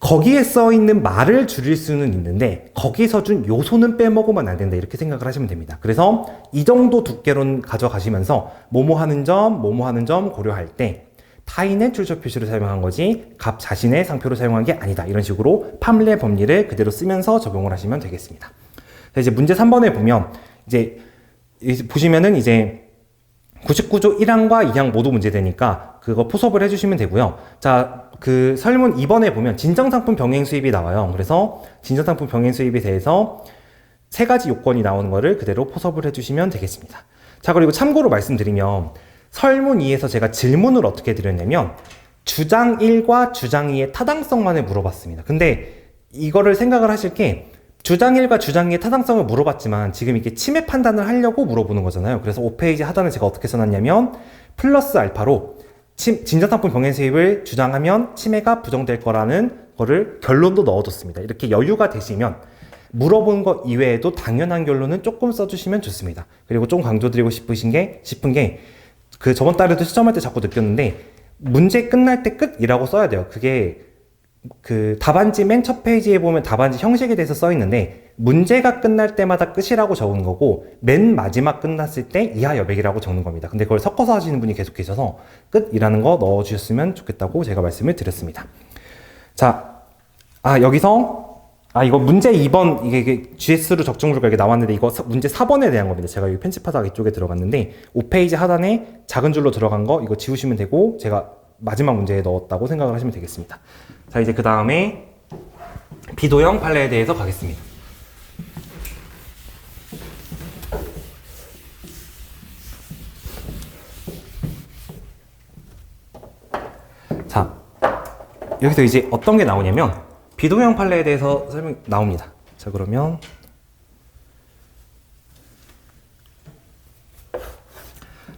거기에 써 있는 말을 줄일 수는 있는데 거기서 준 요소는 빼먹으면 안 된다 이렇게 생각을 하시면 됩니다. 그래서 이 정도 두께론 가져가시면서 뭐뭐 하는 점 고려할 때 타인의 출처 표시를 사용한 거지 갑 자신의 상표를 사용한 게 아니다, 이런 식으로 판례 법리를 그대로 쓰면서 적용을 하시면 되겠습니다. 자, 이제 문제 3번에 보면 이제 보시면은 이제 99조 1항과 2항 모두 문제되니까 그거 포섭을 해주시면 되고요. 자, 그 설문 2번에 보면 진정상품 병행 수입이 나와요. 그래서 진정상품 병행 수입에 대해서 3가지 요건이 나오는 거를 그대로 포섭을 해주시면 되겠습니다. 자, 그리고 참고로 말씀드리면 설문 2에서 제가 질문을 어떻게 드렸냐면 주장 1과 주장 2의 타당성만을 물어봤습니다. 근데 이거를 생각을 하실 게 주장 1과 주장 2의 타당성을 물어봤지만 지금 이게 침해 판단을 하려고 물어보는 거잖아요. 그래서 5페이지 하단에 제가 어떻게 써놨냐면 플러스 알파로 진정상품 병행 수입을 주장하면 침해가 부정될 거라는 거를 결론도 넣어뒀습니다. 이렇게 여유가 되시면 물어본 것 이외에도 당연한 결론은 조금 써주시면 좋습니다. 그리고 좀 강조드리고 싶은 게 그 저번 달에도 시점할 때 자꾸 느꼈는데 문제 끝날 때 끝이라고 써야 돼요. 그게 그 답안지 맨 첫 페이지에 보면 답안지 형식에 대해서 써 있는데 문제가 끝날 때마다 끝이라고 적은 거고 맨 마지막 끝났을 때 이하 여백이라고 적는 겁니다. 근데 그걸 섞어서 하시는 분이 계속 계셔서 끝이라는 거 넣어주셨으면 좋겠다고 제가 말씀을 드렸습니다. 자, 여기서 이거 문제 2번 이게 GS로 적중률가 이게 나왔는데 이거 문제 4번에 대한 겁니다. 제가 여기 편집하다가 이쪽에 들어갔는데 5페이지 하단에 작은 줄로 들어간 거 이거 지우시면 되고 제가 마지막 문제에 넣었다고 생각을 하시면 되겠습니다. 자, 이제 그 다음에 비도형 판례에 대해서 가겠습니다. 여기서 이제 어떤 게 나오냐면 비도형 판례에 대해서 설명 나옵니다. 자, 그러면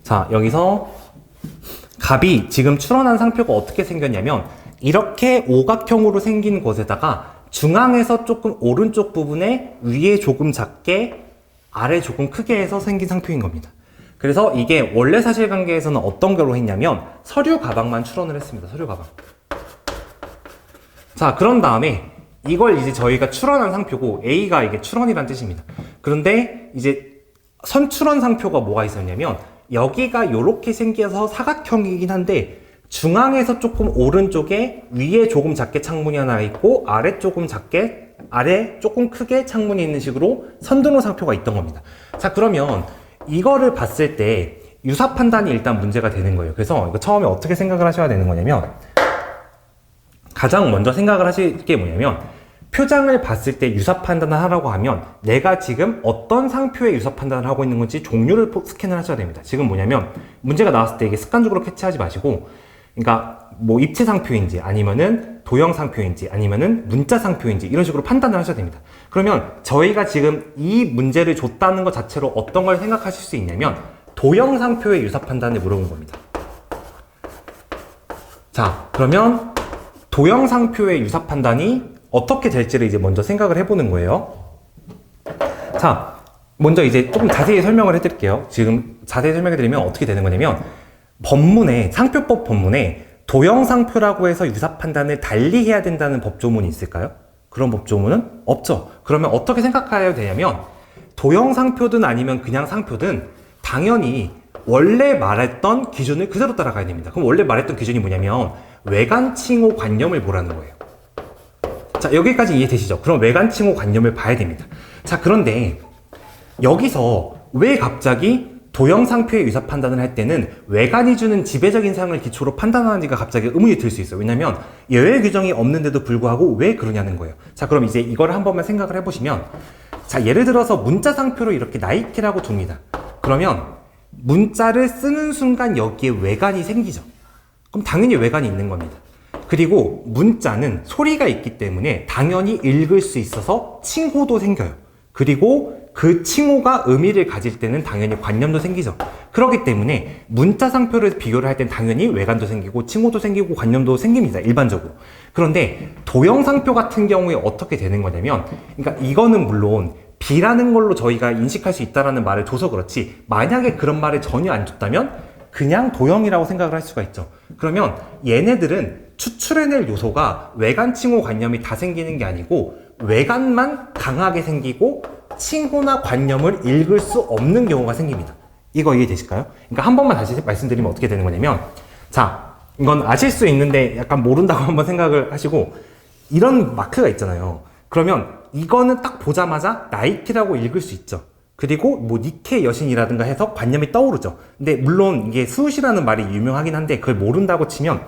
자, 여기서 갑이 지금 출원한 상표가 어떻게 생겼냐면 이렇게 오각형으로 생긴 곳에다가 중앙에서 조금 오른쪽 부분에 위에 조금 작게 아래 조금 크게 해서 생긴 상표인 겁니다. 그래서 이게 원래 사실관계에서는 어떤 걸로 했냐면 서류 가방만 출원을 했습니다. 서류 가방. 자, 그런 다음에 이걸 이제 저희가 출원한 상표고 A가 이게 출원이란 뜻입니다. 그런데 이제 선출원 상표가 뭐가 있었냐면 여기가 이렇게 생겨서 사각형이긴 한데 중앙에서 조금 오른쪽에 위에 조금 작게 창문이 하나 있고 아래 조금 작게 아래 조금 크게 창문이 있는 식으로 선등호 상표가 있던 겁니다. 자, 그러면 이거를 봤을 때 유사 판단이 일단 문제가 되는 거예요. 그래서 이거 처음에 어떻게 생각을 하셔야 되는 거냐면 가장 먼저 생각을 하실 게 뭐냐면 표장을 봤을 때 유사 판단을 하라고 하면 내가 지금 어떤 상표의 유사 판단을 하고 있는 건지 종류를 스캔을 하셔야 됩니다. 지금 뭐냐면 문제가 나왔을 때 이게 습관적으로 캐치하지 마시고 그러니까 뭐 입체 상표인지 아니면은 도형 상표인지 아니면은 문자 상표인지 이런 식으로 판단을 하셔야 됩니다. 그러면 저희가 지금 이 문제를 줬다는 것 자체로 어떤 걸 생각하실 수 있냐면 도형 상표의 유사 판단을 물어본 겁니다. 자, 그러면 도형 상표의 유사 판단이 어떻게 될지를 이제 먼저 생각을 해보는 거예요. 자, 먼저 이제 조금 자세히 설명을 해드릴게요. 지금 자세히 설명해드리면 어떻게 되는 거냐면 법문에, 상표법 법문에 도형 상표라고 해서 유사 판단을 달리 해야 된다는 법조문이 있을까요? 그런 법조문은 없죠. 그러면 어떻게 생각해야 되냐면 도형 상표든 아니면 그냥 상표든 당연히 원래 말했던 기준을 그대로 따라가야 됩니다. 그럼 원래 말했던 기준이 뭐냐면 외관칭호 관념을 보라는 거예요. 자, 여기까지 이해되시죠? 그럼 외관칭호 관념을 봐야 됩니다. 자, 그런데 여기서 왜 갑자기 도형 상표의 유사 판단을 할 때는 외관이 주는 지배적 인상을 기초로 판단하는지가 갑자기 의문이 들 수 있어요. 왜냐면 예외 규정이 없는데도 불구하고 왜 그러냐는 거예요. 자, 그럼 이제 이걸 한 번만 생각을 해보시면 자, 예를 들어서 문자 상표로 이렇게 나이키라고 둡니다. 그러면 문자를 쓰는 순간 여기에 외관이 생기죠. 그럼 당연히 외관이 있는 겁니다. 그리고 문자는 소리가 있기 때문에 당연히 읽을 수 있어서 칭호도 생겨요. 그리고 그 칭호가 의미를 가질 때는 당연히 관념도 생기죠. 그렇기 때문에 문자 상표를 비교를 할 땐 당연히 외관도 생기고 칭호도 생기고 관념도 생깁니다. 일반적으로. 그런데 도형 상표 같은 경우에 어떻게 되는 거냐면 그러니까 이거는 물론 B라는 걸로 저희가 인식할 수 있다는 말을 줘서 그렇지 만약에 그런 말을 전혀 안 줬다면 그냥 도형이라고 생각을 할 수가 있죠. 그러면 얘네들은 추출해낼 요소가 외관 칭호 관념이 다 생기는 게 아니고 외관만 강하게 생기고 칭호나 관념을 읽을 수 없는 경우가 생깁니다. 이거 이해되실까요? 그러니까 한 번만 다시 말씀드리면 어떻게 되는 거냐면 자, 이건 아실 수 있는데 약간 모른다고 한번 생각을 하시고 이런 마크가 있잖아요. 그러면 이거는 딱 보자마자 나이키라고 읽을 수 있죠. 그리고 뭐 니케 여신이라든가 해서 관념이 떠오르죠. 근데 물론 이게 수시라는 말이 유명하긴 한데 그걸 모른다고 치면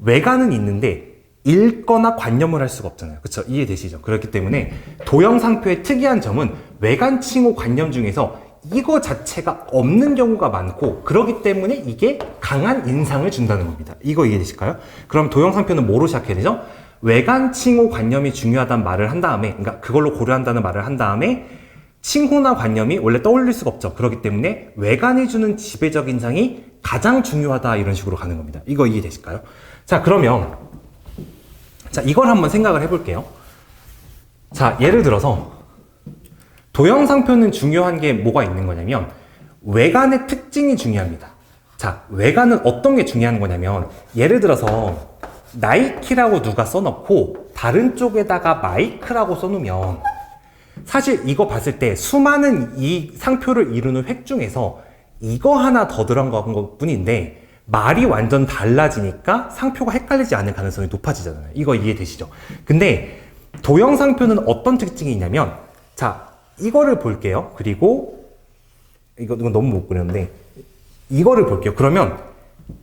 외관은 있는데 읽거나 관념을 할 수가 없잖아요. 그쵸? 이해되시죠? 그렇기 때문에 도형 상표의 특이한 점은 외관 칭호 관념 중에서 이거 자체가 없는 경우가 많고 그렇기 때문에 이게 강한 인상을 준다는 겁니다. 이거 이해되실까요? 그럼 도형 상표는 뭐로 시작해야 되죠? 외관 칭호 관념이 중요하다는 말을 한 다음에 그러니까 그걸로 고려한다는 말을 한 다음에 칭호나 관념이 원래 떠올릴 수가 없죠. 그렇기 때문에 외관이 주는 지배적 인상이 가장 중요하다 이런 식으로 가는 겁니다. 이거 이해되실까요? 자, 그러면 자, 이걸 한번 생각을 해볼게요. 자, 예를 들어서 도형 상표는 중요한 게 뭐가 있는 거냐면 외관의 특징이 중요합니다. 자, 외관은 어떤 게 중요한 거냐면 예를 들어서 나이키라고 누가 써놓고 다른 쪽에다가 마이크라고 써놓으면 사실 이거 봤을 때 수많은 이 상표를 이루는 획 중에서 이거 하나 더 들어간 것 뿐인데 말이 완전 달라지니까 상표가 헷갈리지 않을 가능성이 높아지잖아요. 이거 이해되시죠? 근데 도형 상표는 어떤 특징이 있냐면 자, 이거를 볼게요. 그리고 이건 너무 못 그렸는데 이거를 볼게요. 그러면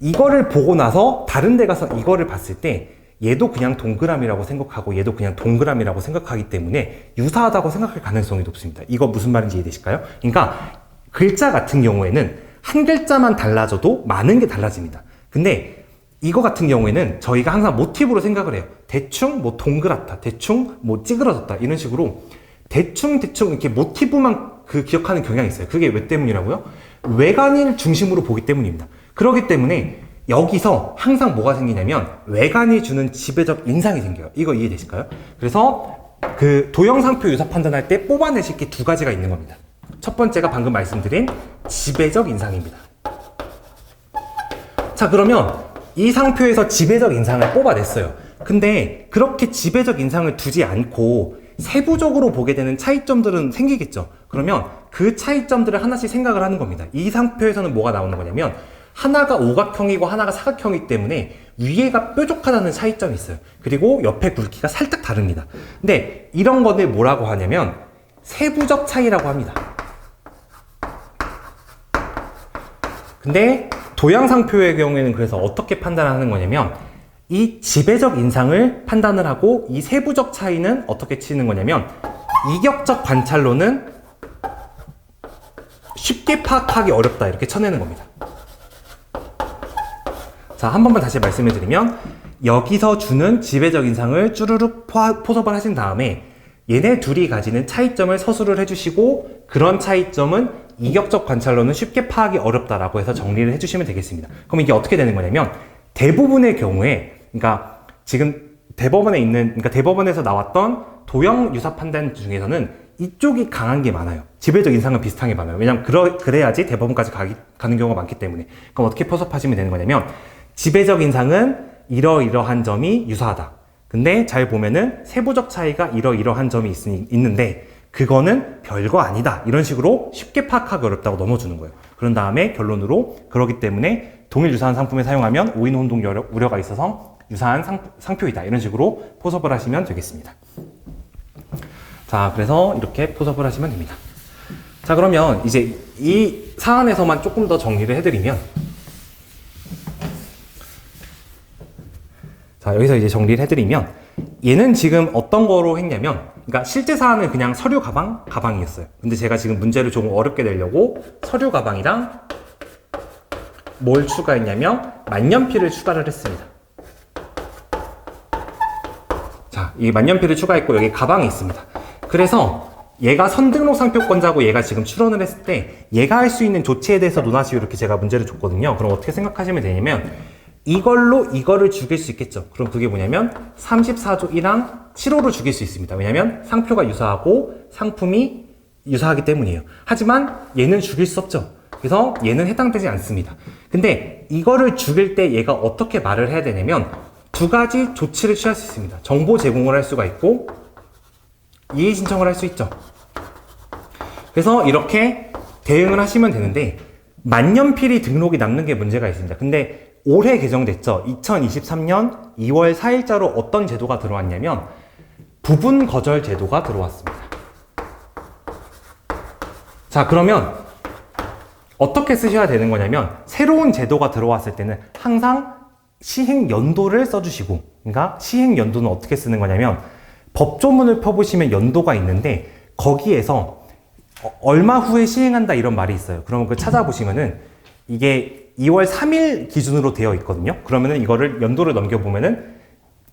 이거를 보고 나서 다른 데 가서 이거를 봤을 때 얘도 그냥 동그라미라고 생각하고 얘도 그냥 동그라미라고 생각하기 때문에 유사하다고 생각할 가능성이 높습니다. 이거 무슨 말인지 이해되실까요? 그러니까 글자 같은 경우에는 한 글자만 달라져도 많은 게 달라집니다. 근데 이거 같은 경우에는 저희가 항상 모티브로 생각을 해요. 대충 뭐 동그랗다, 대충 뭐 찌그러졌다 이런 식으로 대충 이렇게 모티브만 기억하는 경향이 있어요. 그게 왜 때문이라고요? 외관을 중심으로 보기 때문입니다. 그렇기 때문에 여기서 항상 뭐가 생기냐면 외관이 주는 지배적 인상이 생겨요. 이거 이해되실까요? 그래서 그 도형상표 유사 판단할 때 뽑아내실 게 두 가지가 있는 겁니다. 첫 번째가 방금 말씀드린 지배적 인상입니다. 자, 그러면 이 상표에서 지배적 인상을 뽑아냈어요. 근데 그렇게 지배적 인상을 두지 않고 세부적으로 보게 되는 차이점들은 생기겠죠. 그러면 그 차이점들을 하나씩 생각을 하는 겁니다. 이 상표에서는 뭐가 나오는 거냐면 하나가 오각형이고 하나가 사각형이기 때문에 위에가 뾰족하다는 차이점이 있어요. 그리고 옆에 굵기가 살짝 다릅니다. 근데 이런 것을 뭐라고 하냐면 세부적 차이라고 합니다. 근데 도형상표의 경우에는 그래서 어떻게 판단하는 거냐면 이 지배적 인상을 판단을 하고 이 세부적 차이는 어떻게 치는 거냐면 이격적 관찰로는 쉽게 파악하기 어렵다 이렇게 쳐내는 겁니다. 자, 한 번만 다시 말씀해 드리면 여기서 주는 지배적 인상을 쭈루룩 포섭을 하신 다음에 얘네 둘이 가지는 차이점을 서술을 해주시고 그런 차이점은 이격적 관찰로는 쉽게 파악이 어렵다라고 해서 정리를 해주시면 되겠습니다. 그럼 이게 어떻게 되는 거냐면 대부분의 경우에 그러니까 지금 그러니까 대법원에서 나왔던 도형 유사 판단 중에서는 이쪽이 강한 게 많아요. 지배적 인상은 비슷한 게 많아요. 왜냐면 그래야지 대법원까지 가는 경우가 많기 때문에. 그럼 어떻게 포섭하시면 되는 거냐면 지배적 인상은 이러이러한 점이 유사하다. 근데 잘 보면은 세부적 차이가 이러이러한 점이 있는데 그거는 별거 아니다. 이런 식으로 쉽게 파악하기 어렵다고 넘어주는 거예요. 그런 다음에 결론으로 그러기 때문에 동일 유사한 상품을 사용하면 오인 혼동 우려가 있어서 유사한 상표이다. 이런 식으로 포섭을 하시면 되겠습니다. 자, 그래서 이렇게 포섭을 하시면 됩니다. 자, 그러면 이제 이 사안에서만 조금 더 정리를 해드리면 자, 여기서 이제 정리를 해드리면 얘는 지금 어떤 거로 했냐면 그러니까 실제 사안은 그냥 서류 가방이었어요. 근데 제가 지금 문제를 조금 어렵게 내려고 서류 가방이랑 뭘 추가했냐면 만년필을 추가를 했습니다. 자, 이 만년필을 추가했고 여기 가방이 있습니다. 그래서 얘가 선등록 상표권자고 얘가 지금 출원을 했을 때 얘가 할 수 있는 조치에 대해서 논하시오 이렇게 제가 문제를 줬거든요. 그럼 어떻게 생각하시면 되냐면 이걸로 이거를 죽일 수 있겠죠. 그럼 그게 뭐냐면 34조 1항 7호로 죽일 수 있습니다. 왜냐면 상표가 유사하고 상품이 유사하기 때문이에요. 하지만 얘는 죽일 수 없죠. 그래서 얘는 해당되지 않습니다. 근데 이거를 죽일 때 얘가 어떻게 말을 해야 되냐면 두 가지 조치를 취할 수 있습니다. 정보 제공을 할 수가 있고 이의 신청을 할 수 있죠. 그래서 이렇게 대응을 하시면 되는데 만년필이 등록이 남는 게 문제가 있습니다. 근데 올해 개정됐죠. 2023년 2월 4일자로 어떤 제도가 들어왔냐면 부분 거절 제도가 들어왔습니다. 자, 그러면 어떻게 쓰셔야 되는 거냐면 새로운 제도가 들어왔을 때는 항상 시행 연도를 써주시고 그러니까 시행 연도는 어떻게 쓰는 거냐면 법조문을 펴보시면 연도가 있는데 거기에서 얼마 후에 시행한다 이런 말이 있어요. 그러면 그 찾아보시면은 이게 2월 3일 기준으로 되어 있거든요. 그러면은 이거를 연도를 넘겨보면은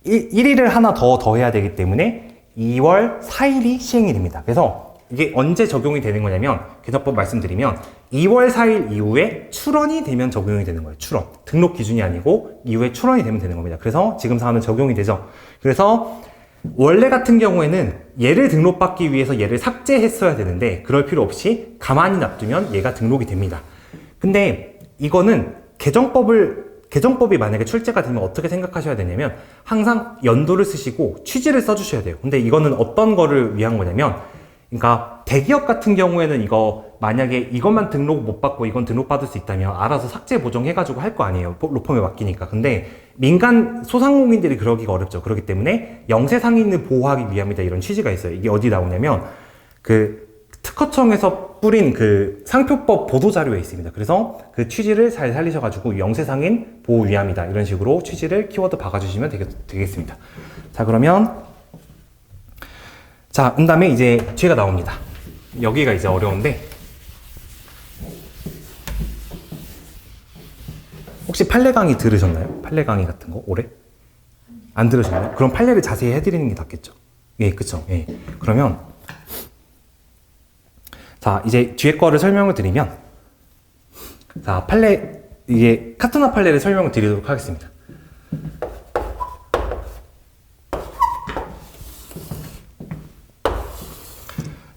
1일을 하나 더 더해야 되기 때문에 2월 4일이 시행이 됩니다. 그래서 이게 언제 적용이 되는 거냐면 개정법 말씀드리면 2월 4일 이후에 출원이 되면 적용이 되는 거예요. 출원. 등록 기준이 아니고 이후에 출원이 되면 되는 겁니다. 그래서 지금 사안은 적용이 되죠. 그래서 원래 같은 경우에는 얘를 등록받기 위해서 얘를 삭제했어야 되는데 그럴 필요 없이 가만히 놔두면 얘가 등록이 됩니다. 근데 이거는 개정법이 만약에 출제가 되면 어떻게 생각하셔야 되냐면 항상 연도를 쓰시고 취지를 써주셔야 돼요. 근데 이거는 어떤 거를 위한 거냐면 그러니까 대기업 같은 경우에는 이거 만약에 이것만 등록 못 받고 이건 등록받을 수 있다면 알아서 삭제 보정해가지고 할 거 아니에요. 로펌에 맡기니까. 근데 민간 소상공인들이 그러기가 어렵죠. 그렇기 때문에 영세 상인을 보호하기 위함이다 이런 취지가 있어요. 이게 어디 나오냐면 그 특허청에서 뿌린 그 상표법 보도자료에 있습니다. 그래서 그 취지를 잘 살리셔가지고 영세상인 보호 위함이다 이런 식으로 취지를 키워드 박아주시면 되겠습니다. 자, 그러면 자, 그 다음에 이제 뒤가 나옵니다. 여기가 이제 어려운데 혹시 판례 강의 들으셨나요? 판례 강의 같은 거 올해? 안 들으셨나요? 그럼 판례를 자세히 해드리는 게 낫겠죠. 예, 그쵸. 예. 그러면 자, 이제 뒤에 거를 설명을 드리면, 자, 판례, 이게 카투나 판례를 설명을 드리도록 하겠습니다.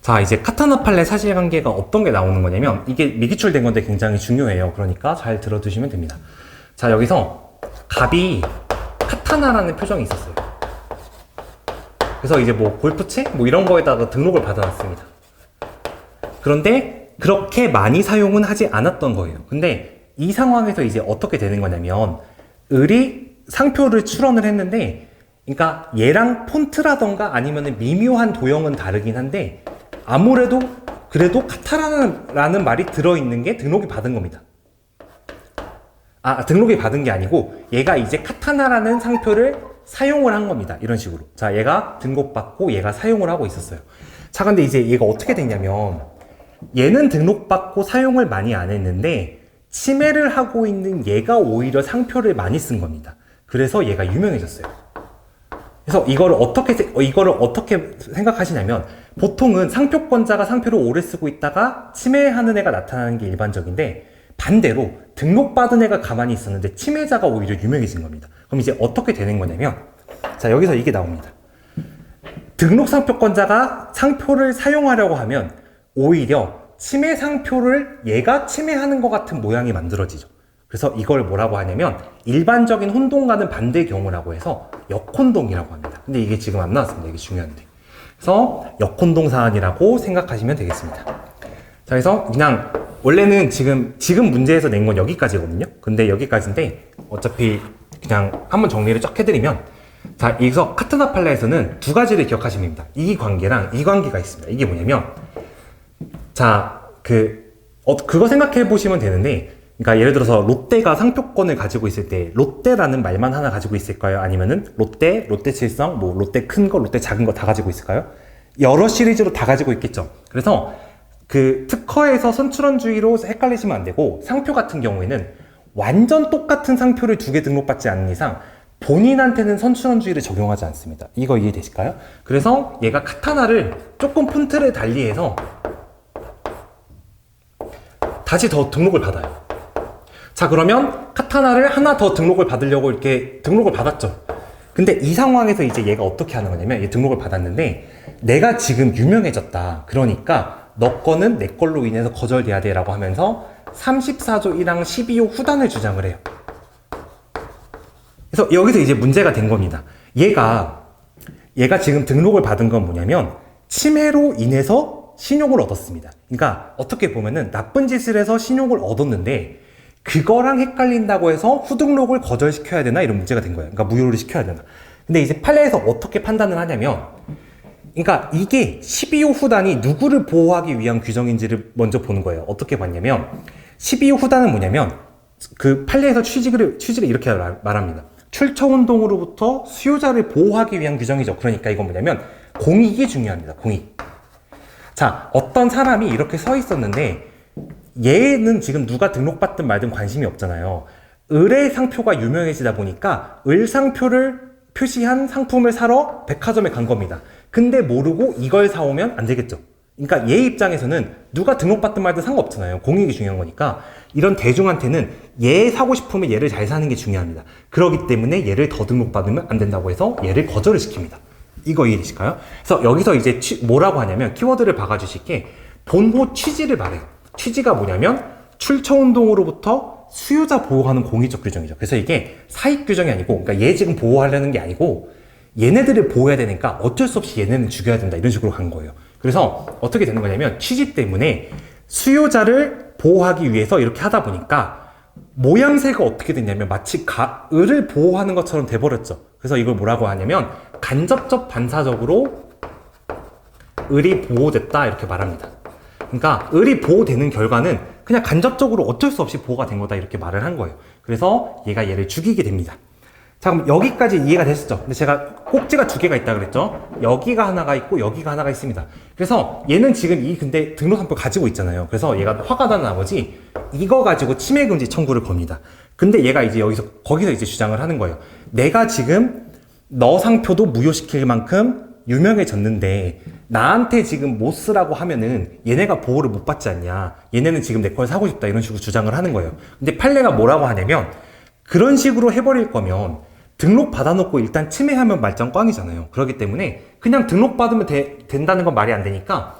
자, 이제 카타나 판례 사실관계가 어떤 게 나오는 거냐면, 이게 미기출된 건데 굉장히 중요해요. 그러니까 잘 들어두시면 됩니다. 자, 여기서 갑이 카타나라는 표정이 있었어요. 그래서 이제 뭐 골프채? 뭐 이런 거에다가 등록을 받아놨습니다. 그런데 그렇게 많이 사용은 하지 않았던 거예요. 근데 이 상황에서 이제 어떻게 되는 거냐면, 을이 상표를 출원을 했는데, 그러니까 얘랑 폰트라던가 아니면 미묘한 도형은 다르긴 한데, 아무래도 그래도 카타라는 말이 들어있는 게 등록이 받은 겁니다. 등록이 받은 게 아니고 얘가 이제 카타나라는 상표를 사용을 한 겁니다. 이런 식으로. 자, 얘가 등록받고 얘가 사용을 하고 있었어요. 자, 근데 이제 얘가 어떻게 됐냐면, 얘는 등록받고 사용을 많이 안 했는데 침해를 하고 있는 얘가 오히려 상표를 많이 쓴 겁니다. 그래서 얘가 유명해졌어요. 그래서 이거를 어떻게 생각하시냐면, 보통은 상표권자가 상표를 오래 쓰고 있다가 침해하는 애가 나타나는 게 일반적인데, 반대로 등록받은 애가 가만히 있었는데 침해자가 오히려 유명해진 겁니다. 그럼 이제 어떻게 되는 거냐면, 자, 여기서 이게 나옵니다. 등록 상표권자가 상표를 사용하려고 하면 오히려 침해 상표를 얘가 침해하는 것 같은 모양이 만들어지죠. 그래서 이걸 뭐라고 하냐면, 일반적인 혼동과는 반대 경우라고 해서 역혼동이라고 합니다. 근데 이게 지금 안 나왔습니다. 이게 중요한데. 그래서 역혼동 사안이라고 생각하시면 되겠습니다. 자, 그래서 그냥 원래는 지금 문제에서 낸 건 여기까지거든요. 근데 여기까지인데 어차피 그냥 한번 정리를 쫙 해드리면, 자, 여기서 카타나 판례에서는 두 가지를 기억하시면 됩니다. 이 관계랑 이 관계가 있습니다. 이게 뭐냐면, 자, 그거 생각해 보시면 되는데, 그러니까 예를 들어서 롯데가 상표권을 가지고 있을 때 롯데라는 말만 하나 가지고 있을까요? 아니면은 롯데칠성, 뭐 롯데 큰 거, 롯데 작은 거 다 가지고 있을까요? 여러 시리즈로 다 가지고 있겠죠. 그래서 그 특허에서 선출원주의로 헷갈리시면 안 되고, 상표 같은 경우에는 완전 똑같은 상표를 두 개 등록받지 않는 이상 본인한테는 선출원주의를 적용하지 않습니다. 이거 이해되실까요? 그래서 얘가 카타나를 조금 폰트를 달리해서 다시 더 등록을 받아요. 자, 그러면 카타나를 하나 더 등록을 받으려고 이렇게 등록을 받았죠. 근데 이 상황에서 이제 얘가 어떻게 하는 거냐면, 얘 등록을 받았는데 내가 지금 유명해졌다. 그러니까 너 거는 내 걸로 인해서 거절돼야 돼 라고 하면서 34조 1항 12호 후단을 주장을 해요. 그래서 여기서 이제 문제가 된 겁니다. 얘가 지금 등록을 받은 건 뭐냐면, 침해로 인해서 신용을 얻었습니다. 그러니까 어떻게 보면은 나쁜 짓을 해서 신용을 얻었는데 그거랑 헷갈린다고 해서 후등록을 거절시켜야 되나, 이런 문제가 된 거예요. 그러니까 무효를 시켜야 되나. 근데 이제 판례에서 어떻게 판단을 하냐면, 그러니까 이게 12호 후단이 누구를 보호하기 위한 규정인지를 먼저 보는 거예요. 어떻게 봤냐면, 12호 후단은 뭐냐면, 그 판례에서 취지를 이렇게 말합니다. 출처운동으로부터 수요자를 보호하기 위한 규정이죠. 그러니까 이건 뭐냐면 공익이 중요합니다. 공익. 자, 어떤 사람이 이렇게 서 있었는데 얘는 지금 누가 등록받든 말든 관심이 없잖아요. 을의 상표가 유명해지다 보니까 을 상표를 표시한 상품을 사러 백화점에 간 겁니다. 근데 모르고 이걸 사오면 안 되겠죠. 그러니까 얘 입장에서는 누가 등록받든 말든 상관없잖아요. 공익이 중요한 거니까. 이런 대중한테는 얘 사고 싶으면 얘를 잘 사는 게 중요합니다. 그렇기 때문에 얘를 더 등록받으면 안 된다고 해서 얘를 거절을 시킵니다. 이거 이해되실까요? 그래서 여기서 이제 뭐라고 하냐면, 키워드를 박아주실 게 본호 취지를 말해요. 취지가 뭐냐면 출처운동으로부터 수요자 보호하는 공익적 규정이죠. 그래서 이게 사익 규정이 아니고, 그러니까 얘 지금 보호하려는 게 아니고 얘네들을 보호해야 되니까 어쩔 수 없이 얘네는 죽여야 된다, 이런 식으로 간 거예요. 그래서 어떻게 되는 거냐면, 취지 때문에 수요자를 보호하기 위해서 이렇게 하다 보니까 모양새가 어떻게 됐냐면 마치 을을 보호하는 것처럼 돼버렸죠. 그래서 이걸 뭐라고 하냐면 간접적 반사적으로 을이 보호됐다, 이렇게 말합니다. 그러니까 을이 보호되는 결과는 그냥 간접적으로 어쩔 수 없이 보호가 된 거다, 이렇게 말을 한 거예요. 그래서 얘가 얘를 죽이게 됩니다. 자, 그럼 여기까지 이해가 되셨죠? 근데 제가 꼭지가 두 개가 있다 그랬죠? 여기가 하나가 있고 여기가 하나가 있습니다. 그래서 얘는 지금 근데 등록상표 가지고 있잖아요. 그래서 얘가 화가 난 나머지 이거 가지고 침해금지 청구를 겁니다. 근데 얘가 이제 거기서 이제 주장을 하는 거예요. 내가 지금 너 상표도 무효시킬 만큼 유명해졌는데 나한테 지금 못 쓰라고 하면은 얘네가 보호를 못 받지 않냐. 얘네는 지금 내 걸 사고 싶다. 이런 식으로 주장을 하는 거예요. 근데 판례가 뭐라고 하냐면 그런 식으로 해버릴 거면 등록 받아놓고 일단 침해하면 말짱 꽝이잖아요. 그렇기 때문에 그냥 등록 받으면 된다는 건 말이 안 되니까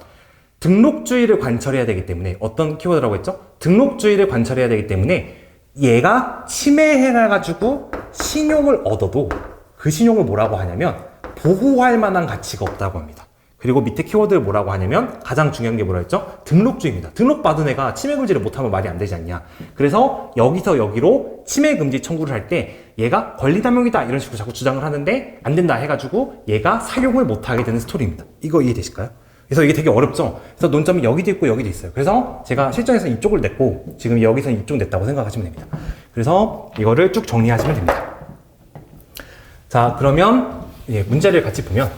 등록주의를 관철해야 되기 때문에 어떤 키워드라고 했죠? 등록주의를 관철해야 되기 때문에 얘가 침해해가지고 신용을 얻어도 그 신용을 뭐라고 하냐면 보호할 만한 가치가 없다고 합니다. 그리고 밑에 키워드를 뭐라고 하냐면 가장 중요한 게 뭐라 했죠? 등록주의입니다. 등록받은 애가 침해금지를 못하면 말이 안 되지 않냐. 그래서 여기서 여기로 침해금지 청구를 할 때 얘가 권리담용이다 이런 식으로 자꾸 주장을 하는데 안 된다 해가지고 얘가 사용을 못하게 되는 스토리입니다. 이거 이해되실까요? 그래서 이게 되게 어렵죠? 그래서 논점이 여기도 있고 여기도 있어요. 그래서 제가 실전에서 이쪽을 냈고 지금 여기서 이쪽 냈다고 생각하시면 됩니다. 그래서 이거를 쭉 정리하시면 됩니다. 자, 그러면 문제를 같이 보면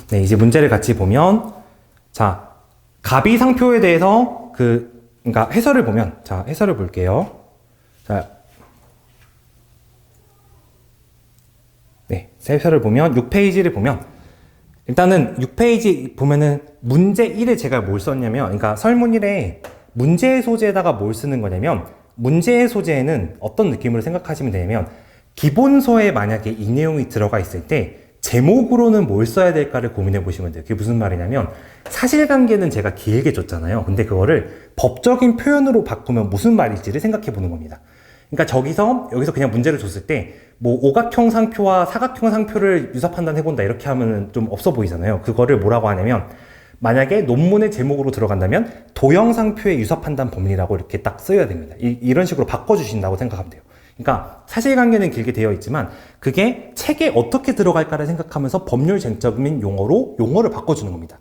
네, 이제 문제를 같이 보면 자, 가비상표에 대해서 그러니까 해설을 보면 자, 해설을 볼게요. 자, 네, 해설을 보면 6페이지를 보면 일단은 6페이지 보면은 문제 1에 제가 뭘 썼냐면 그러니까 설문 1에 문제의 소재에다가 뭘 쓰는 거냐면 문제의 소재에는 어떤 느낌으로 생각하시면 되냐면 기본서에 만약에 이 내용이 들어가 있을 때 제목으로는 뭘 써야 될까를 고민해 보시면 돼요. 그게 무슨 말이냐면 사실관계는 제가 길게 줬잖아요. 근데 그거를 법적인 표현으로 바꾸면 무슨 말일지를 생각해 보는 겁니다. 그러니까 여기서 그냥 문제를 줬을 때 뭐 오각형 상표와 사각형 상표를 유사 판단해 본다 이렇게 하면 좀 없어 보이잖아요. 그거를 뭐라고 하냐면 만약에 논문의 제목으로 들어간다면 도형 상표의 유사 판단 범위라고 이렇게 딱 써야 됩니다. 이런 식으로 바꿔주신다고 생각하면 돼요. 그러니까 사실관계는 길게 되어 있지만 그게 책에 어떻게 들어갈까를 생각하면서 법률 쟁점인 용어를 바꿔주는 겁니다.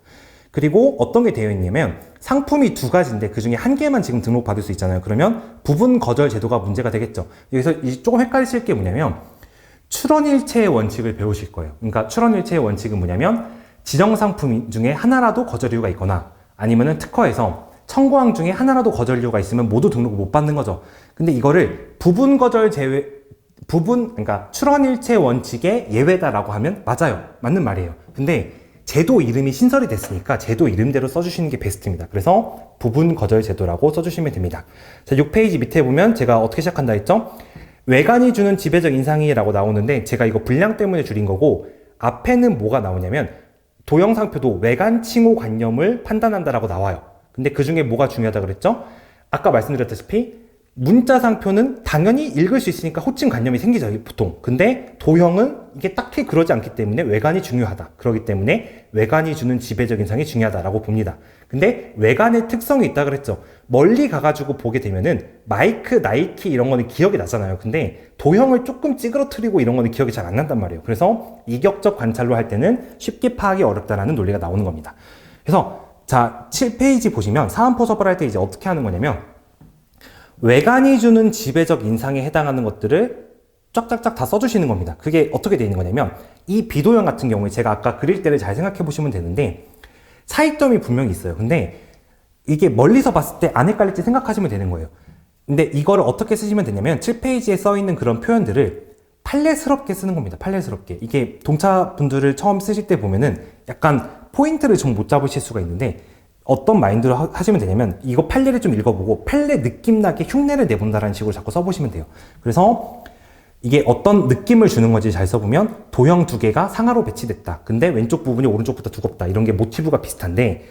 그리고 어떤 게 되어 있냐면 상품이 두 가지인데 그 중에 한 개만 지금 등록받을 수 있잖아요. 그러면 부분 거절 제도가 문제가 되겠죠. 여기서 조금 헷갈리실 게 뭐냐면 출원일체의 원칙을 배우실 거예요. 그러니까 출원일체의 원칙은 뭐냐면 지정 상품 중에 하나라도 거절 이유가 있거나 아니면은 특허에서 청구항 중에 하나라도 거절 이유가 있으면 모두 등록을 못 받는 거죠. 근데 이거를 부분 거절 그러니까 출원일체 원칙의 예외다라고 하면 맞아요. 맞는 말이에요. 근데 제도 이름이 신설이 됐으니까 제도 이름대로 써주시는 게 베스트입니다. 그래서 부분 거절 제도라고 써주시면 됩니다. 자, 6페이지 밑에 보면 제가 어떻게 시작한다 했죠? 외관이 주는 지배적 인상이라고 나오는데 제가 이거 분량 때문에 줄인 거고 앞에는 뭐가 나오냐면 도형상표도 외관 칭호 관념을 판단한다라고 나와요. 근데 그 중에 뭐가 중요하다 그랬죠? 아까 말씀드렸다시피 문자 상표는 당연히 읽을 수 있으니까 호칭 관념이 생기죠, 보통. 근데 도형은 이게 딱히 그러지 않기 때문에 외관이 중요하다. 그렇기 때문에 외관이 주는 지배적 인상이 중요하다라고 봅니다. 근데 외관의 특성이 있다 그랬죠. 멀리 가가지고 보게 되면은 마이크, 나이키 이런 거는 기억이 나잖아요. 근데 도형을 조금 찌그러뜨리고 이런 거는 기억이 잘 안 난단 말이에요. 그래서 이격적 관찰로 할 때는 쉽게 파악이 어렵다라는 논리가 나오는 겁니다. 그래서 자, 7페이지 보시면 사안포섭을 할 때 이제 어떻게 하는 거냐면 외관이 주는 지배적 인상에 해당하는 것들을 쫙쫙쫙 다 써주시는 겁니다. 그게 어떻게 되어 있는 거냐면 이 비도형 같은 경우에 제가 아까 그릴 때를 잘 생각해 보시면 되는데 차이점이 분명히 있어요. 근데 이게 멀리서 봤을 때 안 헷갈릴지 생각하시면 되는 거예요. 근데 이거를 어떻게 쓰시면 되냐면 7페이지에 써 있는 그런 표현들을 판례스럽게 쓰는 겁니다. 판례스럽게. 이게 동차분들을 처음 쓰실 때 보면은 약간 포인트를 좀 못 잡으실 수가 있는데 어떤 마인드로 하시면 되냐면 이거 판례를 좀 읽어보고 판례 느낌나게 흉내를 내본다라는 식으로 자꾸 써보시면 돼요. 그래서 이게 어떤 느낌을 주는 건지 잘 써보면 도형 두 개가 상하로 배치됐다. 근데 왼쪽 부분이 오른쪽보다 두껍다. 이런 게 모티브가 비슷한데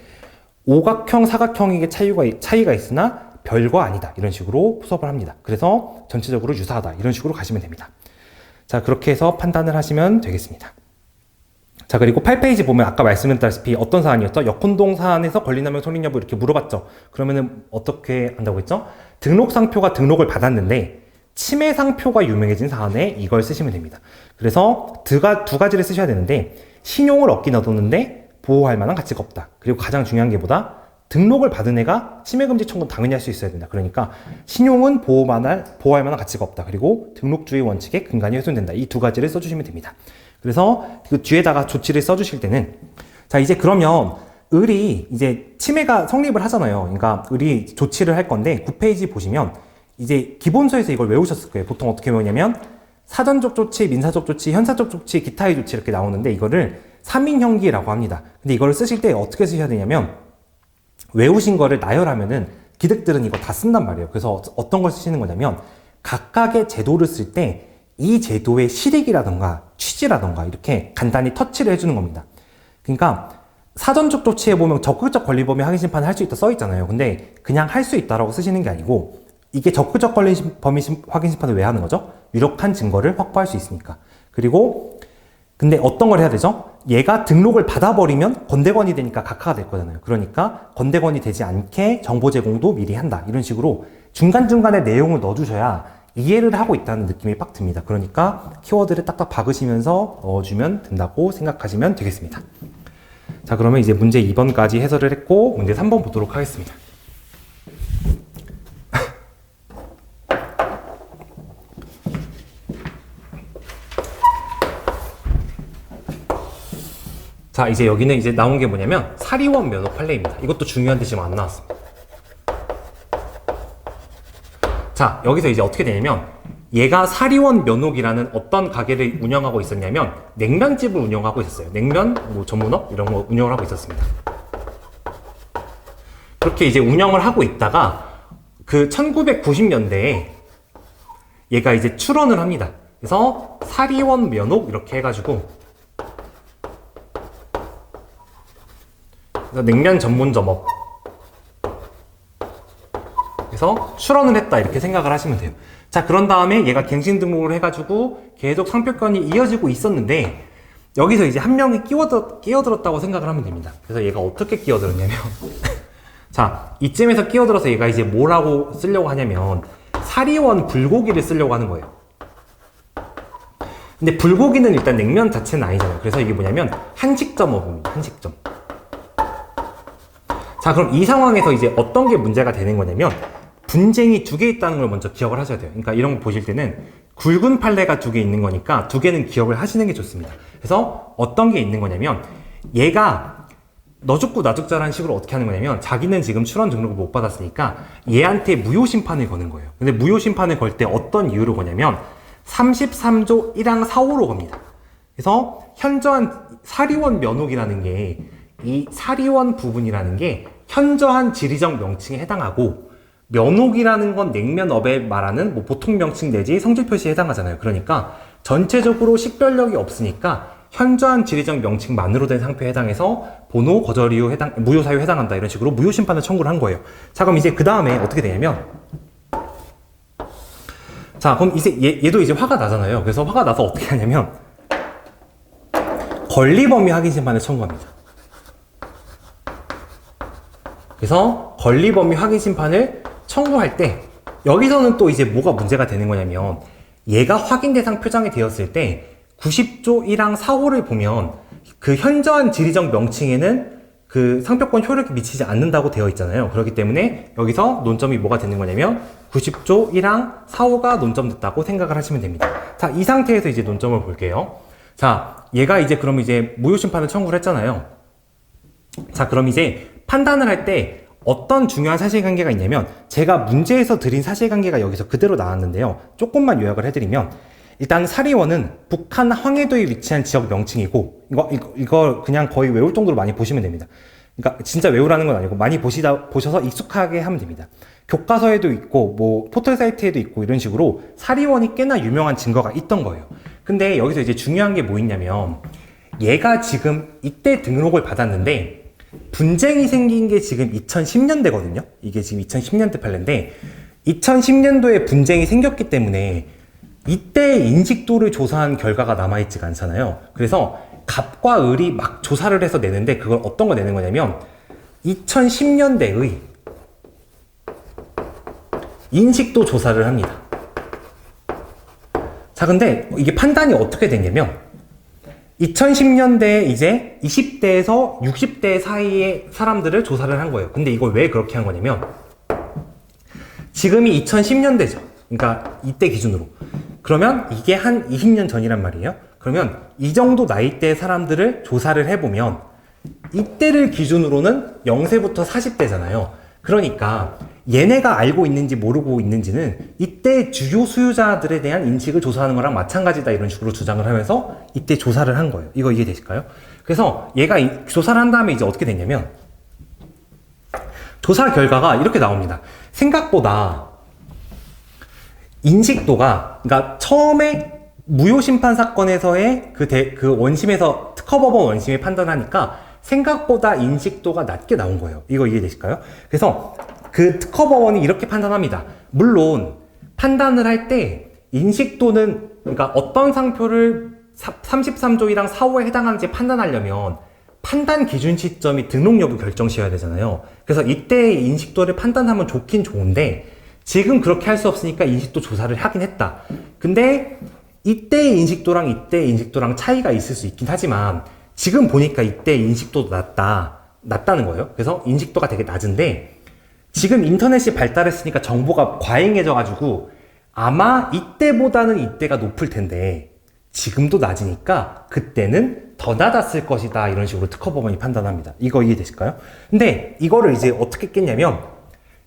오각형, 사각형에게 차이가 있으나 별거 아니다. 이런 식으로 포섭을 합니다. 그래서 전체적으로 유사하다. 이런 식으로 가시면 됩니다. 자, 그렇게 해서 판단을 하시면 되겠습니다. 자, 그리고 8페이지 보면 아까 말씀드렸다시피 어떤 사안이었죠? 역혼동 사안에서 권리남용 성립 여부 이렇게 물어봤죠. 그러면은 어떻게 한다고 했죠? 등록상표가 등록을 받았는데 침해상표가 유명해진 사안에 이걸 쓰시면 됩니다. 그래서 두 가지를 쓰셔야 되는데 신용을 얻긴 얻었는데 보호할 만한 가치가 없다. 그리고 가장 중요한 게 뭐다? 등록을 받은 애가 침해금지 청구는 당연히 할 수 있어야 된다. 그러니까 신용은 보호할 만한 가치가 없다. 그리고 등록주의 원칙에 근간이 훼손된다. 이 두 가지를 써주시면 됩니다. 그래서 그 뒤에다가 조치를 써주실 때는 자, 이제 그러면 을이 이제 침해가 성립을 하잖아요. 그러니까 을이 조치를 할 건데 9페이지 보시면 이제 기본서에서 이걸 외우셨을 거예요. 보통 어떻게 외우냐면 사전적 조치, 민사적 조치, 현사적 조치, 기타의 조치 이렇게 나오는데 이거를 3인형기라고 합니다. 근데 이거를 쓰실 때 어떻게 쓰셔야 되냐면 외우신 거를 나열하면은 기득들은 이거 다 쓴단 말이에요. 그래서 어떤 걸 쓰시는 거냐면 각각의 제도를 쓸 때 이 제도의 실익이라던가 취지라던가 이렇게 간단히 터치를 해주는 겁니다. 그러니까 사전적 조치에 보면 적극적 권리 범위 확인 심판을 할 수 있다 써 있잖아요. 근데 그냥 할 수 있다라고 쓰시는 게 아니고 이게 적극적 권리 범위 확인 심판을 왜 하는 거죠? 유력한 증거를 확보할 수 있으니까. 그리고 근데 어떤 걸 해야 되죠? 얘가 등록을 받아버리면 건대건이 되니까 각하가 될 거잖아요. 그러니까 건대건이 되지 않게 정보 제공도 미리 한다. 이런 식으로 중간중간에 내용을 넣어주셔야 이해를 하고 있다는 느낌이 빡 듭니다. 그러니까 키워드를 딱딱 박으시면서 넣어주면 된다고 생각하시면 되겠습니다. 자, 그러면 이제 문제 2번까지 해설을 했고 문제 3번 보도록 하겠습니다. 자, 이제 여기는 이제 나온 게 뭐냐면 사리원 면허 판례입니다. 이것도 중요한데 지금 안 나왔습니다. 자, 여기서 이제 어떻게 되냐면 얘가 사리원 면옥이라는 어떤 가게를 운영하고 있었냐면 냉면집을 운영하고 있었어요. 냉면 뭐 전문업 이런 거 운영을 하고 있었습니다. 그렇게 이제 운영을 하고 있다가 그 1990년대에 얘가 이제 출원을 합니다. 그래서 사리원 면옥 이렇게 해가지고 그래서 냉면 전문점업 그래서 출원을 했다 이렇게 생각을 하시면 돼요. 자, 그런 다음에 얘가 갱신 등록을 해가지고 계속 상표권이 이어지고 있었는데 여기서 이제 한 명이 끼어들었다고 생각을 하면 됩니다. 그래서 얘가 어떻게 끼어들었냐면 자, 이쯤에서 끼어들어서 얘가 이제 뭐라고 쓰려고 하냐면 사리원 불고기를 쓰려고 하는 거예요. 근데 불고기는 일단 냉면 자체는 아니잖아요. 그래서 이게 뭐냐면 한식점업입니다. 한식점. 자, 그럼 이 상황에서 이제 어떤 게 문제가 되는 거냐면 분쟁이 2개 있다는 걸 먼저 기억을 하셔야 돼요. 그러니까 이런 거 보실 때는 굵은 판례가 2개 있는 거니까 2개는 기억을 하시는 게 좋습니다. 그래서 어떤 게 있는 거냐면 얘가 너 죽고 나 죽자라는 식으로 어떻게 하는 거냐면 자기는 지금 출원 등록을 못 받았으니까 얘한테 무효심판을 거는 거예요. 근데 무효심판을 걸 때 어떤 이유로 거냐면 33조 1항 4호로 겁니다. 그래서 현저한 사리원 면옥이라는 게 이 사리원 부분이라는 게 현저한 지리적 명칭에 해당하고 면옥이라는 건 냉면업에 말하는 뭐 보통 명칭 내지 성질 표시에 해당하잖아요. 그러니까 전체적으로 식별력이 없으니까 현저한 지리적 명칭만으로 된 상표에 해당해서 번호 거절 이유 무효 사유에 해당한다 이런 식으로 무효 심판을 청구를 한 거예요. 자, 그럼 이제 그 다음에 어떻게 되냐면 자, 그럼 이제 얘도 이제 화가 나잖아요. 그래서 화가 나서 어떻게 하냐면 권리범위 확인 심판을 청구합니다. 그래서 권리범위 확인 심판을 청구할 때 여기서는 또 이제 뭐가 문제가 되는 거냐면 얘가 확인 대상 표장이 되었을 때 90조 1항 4호를 보면 그 현저한 지리적 명칭에는 그 상표권 효력이 미치지 않는다고 되어 있잖아요. 그렇기 때문에 여기서 논점이 뭐가 되는 거냐면 90조 1항 4호가 논점됐다고 생각을 하시면 됩니다. 자, 이 상태에서 이제 논점을 볼게요. 자, 얘가 이제 그럼 이제 무효심판을 청구를 했잖아요. 자, 그럼 이제 판단을 할 때 어떤 중요한 사실관계가 있냐면 제가 문제에서 드린 사실관계가 여기서 그대로 나왔는데요. 조금만 요약을 해드리면 일단 사리원은 북한 황해도에 위치한 지역 명칭이고 이거 그냥 거의 외울 정도로 많이 보시면 됩니다. 그러니까 진짜 외우라는 건 아니고 많이 보셔서 익숙하게 하면 됩니다. 교과서에도 있고 뭐 포털 사이트에도 있고 이런 식으로 사리원이 꽤나 유명한 증거가 있던 거예요. 근데 여기서 이제 중요한 게 뭐 있냐면 얘가 지금 이때 등록을 받았는데 분쟁이 생긴 게 지금 2010년대거든요. 이게 지금 2010년대 판례인데 2010년도에 분쟁이 생겼기 때문에 이때 인식도를 조사한 결과가 남아있지가 않잖아요. 그래서 갑과 을이 막 조사를 해서 내는데 그걸 어떤 거 내는 거냐면 2010년대의 인식도 조사를 합니다. 자, 근데 이게 판단이 어떻게 됐냐면 2010년대에 이제 20대에서 60대 사이의 사람들을 조사를 한 거예요. 근데 이걸 왜 그렇게 한 거냐면 지금이 2010년대죠. 그러니까 이때 기준으로. 그러면 이게 한 20년 전이란 말이에요. 그러면 이 정도 나이대 사람들을 조사를 해보면 이때를 기준으로는 0세부터 40대잖아요. 그러니까 얘네가 알고 있는지 모르고 있는지는 이때 주요 수요자들에 대한 인식을 조사하는 거랑 마찬가지다 이런 식으로 주장을 하면서 이때 조사를 한 거예요. 이거 이해되실까요? 그래서 얘가 조사를 한 다음에 이제 어떻게 됐냐면 조사 결과가 이렇게 나옵니다. 생각보다 인식도가, 그러니까 처음에 무효심판 사건에서의 그 원심에서 특허법원 원심에 판단하니까 생각보다 인식도가 낮게 나온 거예요. 이거 이해되실까요? 그래서 그 특허법원이 이렇게 판단합니다. 물론 판단을 할 때 인식도는, 그러니까 어떤 상표를 33조 1항 4호에 해당하는지 판단하려면 판단 기준 시점이 등록 여부 결정 시여야 되잖아요. 그래서 이때의 인식도를 판단하면 좋긴 좋은데 지금 그렇게 할 수 없으니까 인식도 조사를 하긴 했다. 근데 이때의 인식도랑 이때의 인식도랑 차이가 있을 수 있긴 하지만 지금 보니까 이때 인식도도 낮다는 거예요. 그래서 인식도가 되게 낮은데 지금 인터넷이 발달했으니까 정보가 과잉해져가지고 아마 이때보다는 이때가 높을 텐데 지금도 낮으니까 그때는 더 낮았을 것이다 이런 식으로 특허법원이 판단합니다. 이거 이해되실까요? 근데 이거를 이제 어떻게 깼냐면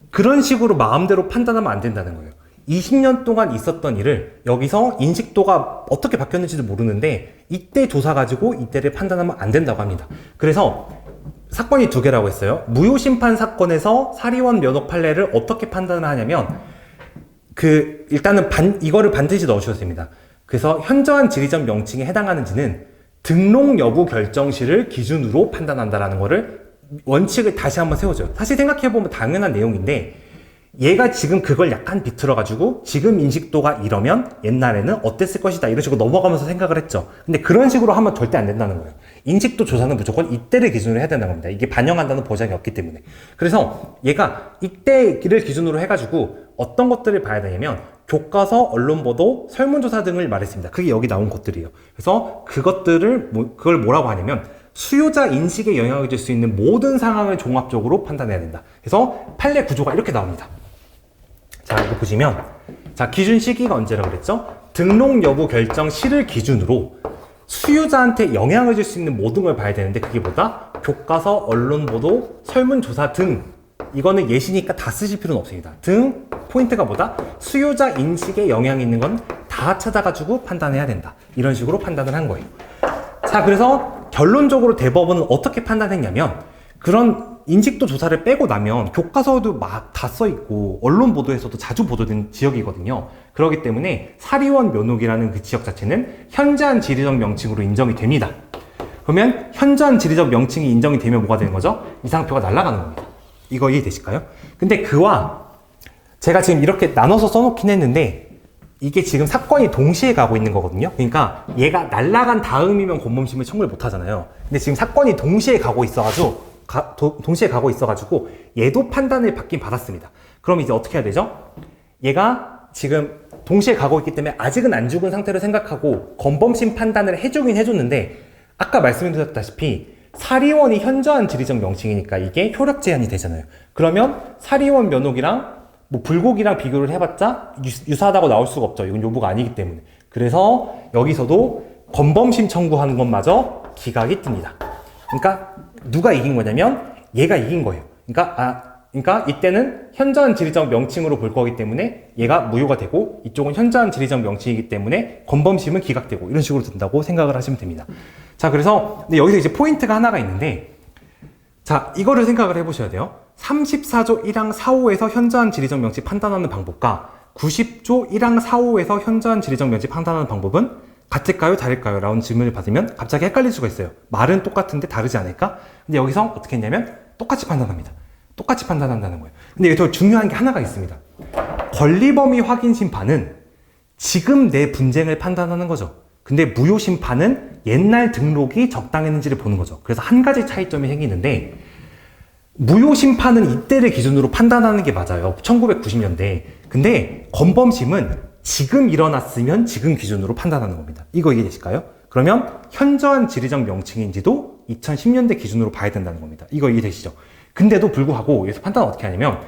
그런 식으로 마음대로 판단하면 안 된다는 거예요. 20년 동안 있었던 일을 여기서 인식도가 어떻게 바뀌었는지도 모르는데 이때 조사 가지고 이때를 판단하면 안 된다고 합니다. 그래서 사건이 두 개라고 했어요. 무효심판 사건에서 사리원 면허 판례를 어떻게 판단을 하냐면 일단은 이거를 반드시 넣어주셔야 됩니다. 그래서 현저한 지리적 명칭에 해당하는지는 등록 여부 결정 시를 기준으로 판단한다라는 거를 원칙을 다시 한번 세워줘요. 사실 생각해보면 당연한 내용인데 얘가 지금 그걸 약간 비틀어가지고 지금 인식도가 이러면 옛날에는 어땠을 것이다 이런 식으로 넘어가면서 생각을 했죠. 근데 그런 식으로 하면 절대 안 된다는 거예요. 인식도 조사는 무조건 이때를 기준으로 해야 된다는 겁니다. 이게 반영한다는 보장이 없기 때문에. 그래서 얘가 이때를 기준으로 해가지고 어떤 것들을 봐야 되냐면 교과서, 언론보도, 설문조사 등을 말했습니다. 그게 여기 나온 것들이에요. 그래서 그걸 뭐라고 하냐면 수요자 인식에 영향을 줄 수 있는 모든 상황을 종합적으로 판단해야 된다. 그래서 판례 구조가 이렇게 나옵니다. 자, 이거 보시면, 자, 기준 시기가 언제라고 그랬죠? 등록 여부 결정 시를 기준으로 수요자한테 영향을 줄 수 있는 모든 걸 봐야 되는데 그게 뭐다? 교과서, 언론 보도, 설문조사 등. 이거는 예시니까 다 쓰실 필요는 없습니다. 등, 포인트가 뭐다? 수요자 인식에 영향이 있는 건 다 찾아가지고 판단해야 된다. 이런 식으로 판단을 한 거예요. 자, 그래서 결론적으로 대법원은 어떻게 판단했냐면 그런 인식도 조사를 빼고 나면 교과서도 막 다 써있고 언론 보도에서도 자주 보도된 지역이거든요. 그렇기 때문에 사리원 면옥이라는 그 지역 자체는 현저한 지리적 명칭으로 인정이 됩니다. 그러면 현저한 지리적 명칭이 인정이 되면 뭐가 되는 거죠? 이 상표가 날아가는 겁니다. 이거 이해되실까요? 근데 그와 제가 지금 이렇게 나눠서 써놓긴 했는데 이게 지금 사건이 동시에 가고 있는 거거든요. 그러니까 얘가 날아간 다음이면 권범심을 청구를 못 하잖아요. 근데 지금 사건이 동시에 가고 있어가지고 얘도 판단을 받긴 받았습니다. 그럼 이제 어떻게 해야 되죠? 얘가 지금 동시에 가고 있기 때문에 아직은 안 죽은 상태로 생각하고 권범심 판단을 해주긴 해줬는데 아까 말씀드렸다시피 사리원이 현저한 지리적 명칭이니까 이게 효력 제한이 되잖아요. 그러면 사리원 면옥이랑 불곡이랑 비교를 해봤자 유사하다고 나올 수가 없죠. 이건 요구가 아니기 때문에. 그래서 여기서도 권범심 청구하는 것마저 기각이 뜹니다. 그러니까 누가 이긴 거냐면 얘가 이긴 거예요. 그러니까 이때는 현저한 지리적 명칭으로 볼 거기 때문에 얘가 무효가 되고 이쪽은 현저한 지리적 명칭이기 때문에 권범심은 기각되고 이런 식으로 된다고 생각을 하시면 됩니다. 자, 그래서 근데 여기서 이제 포인트가 하나가 있는데 자, 이거를 생각을 해보셔야 돼요. 34조 1항 4호에서 현저한 지리적 명칭 판단하는 방법과 90조 1항 4호에서 현저한 지리적 명칭 판단하는 방법은 같을까요? 다를까요? 라는 질문을 받으면 갑자기 헷갈릴 수가 있어요. 말은 똑같은데 다르지 않을까? 근데 여기서 어떻게 했냐면 똑같이 판단합니다. 똑같이 판단한다는 거예요. 근데 여기서 중요한 게 하나가 있습니다. 권리범위 확인 심판은 지금 내 분쟁을 판단하는 거죠. 근데 무효 심판은 옛날 등록이 적당했는지를 보는 거죠. 그래서 한 가지 차이점이 생기는데 무효 심판은 이때를 기준으로 판단하는 게 맞아요. 1990년대. 근데 권범심은 지금 일어났으면 지금 기준으로 판단하는 겁니다. 이거 이해되실까요? 그러면 현저한 지리적 명칭인지도 2010년대 기준으로 봐야 된다는 겁니다. 이거 이해되시죠? 근데도 불구하고 여기서 판단을 어떻게 하냐면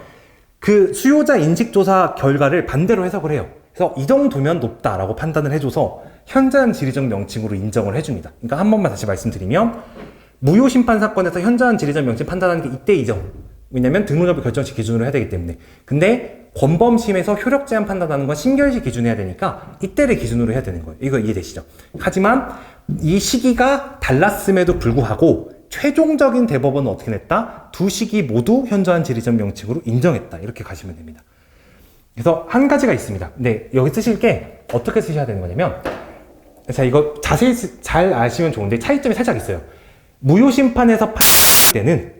그 수요자 인식조사 결과를 반대로 해석을 해요. 그래서 이 정도면 높다라고 판단을 해줘서 현저한 지리적 명칭으로 인정을 해줍니다. 그러니까 한 번만 다시 말씀드리면 무효 심판 사건에서 현저한 지리적 명칭 판단하는 게 이때이죠. 왜냐면 등록 여부 결정시 기준으로 해야 되기 때문에. 근데 권범심에서 효력 제한 판단하는 건 심결시 기준으로 해야 되니까 이때를 기준으로 해야 되는 거예요. 이거 이해되시죠? 하지만 이 시기가 달랐음에도 불구하고 최종적인 대법원은 어떻게 냈다? 두 시기 모두 현저한 지리적 명칭으로 인정했다. 이렇게 가시면 됩니다. 그래서 한 가지가 있습니다. 근데 여기 쓰실 게 어떻게 쓰셔야 되는 거냐면, 자, 이거 자세히 잘 아시면 좋은데 차이점이 살짝 있어요. 무효 심판에서 판단할 때는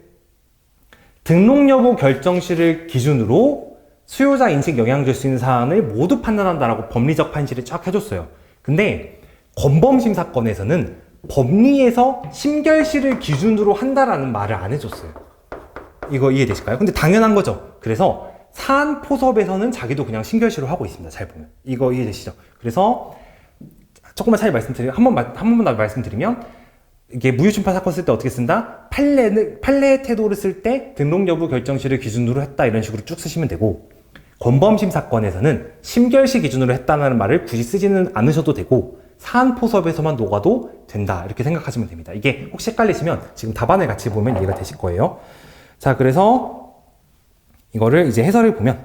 등록 여부 결정시를 기준으로 수요자 인식 영향 줄 수 있는 사안을 모두 판단한다라고 법리적 판시를 쫙 해줬어요. 근데 권범심 사건에서는 법리에서 심결시를 기준으로 한다라는 말을 안 해줬어요. 이거 이해되실까요? 근데 당연한 거죠. 그래서 사안 포섭에서는 자기도 그냥 심결시로 하고 있습니다. 잘 보면. 이거 이해되시죠? 그래서 조금만 차이 말씀드리면, 한 번만 더 말씀드리면, 이게 무효심판 사건 쓸 때 어떻게 쓴다? 판례의 태도를 쓸 때 등록 여부 결정시를 기준으로 했다, 이런 식으로 쭉 쓰시면 되고, 권범심 사건에서는 심결시 기준으로 했다는 말을 굳이 쓰지는 않으셔도 되고, 사안 포섭에서만 녹아도 된다, 이렇게 생각하시면 됩니다. 이게 혹시 헷갈리시면 지금 답안을 같이 보면 이해가 되실 거예요. 자, 그래서 이거를 이제 해설을 보면,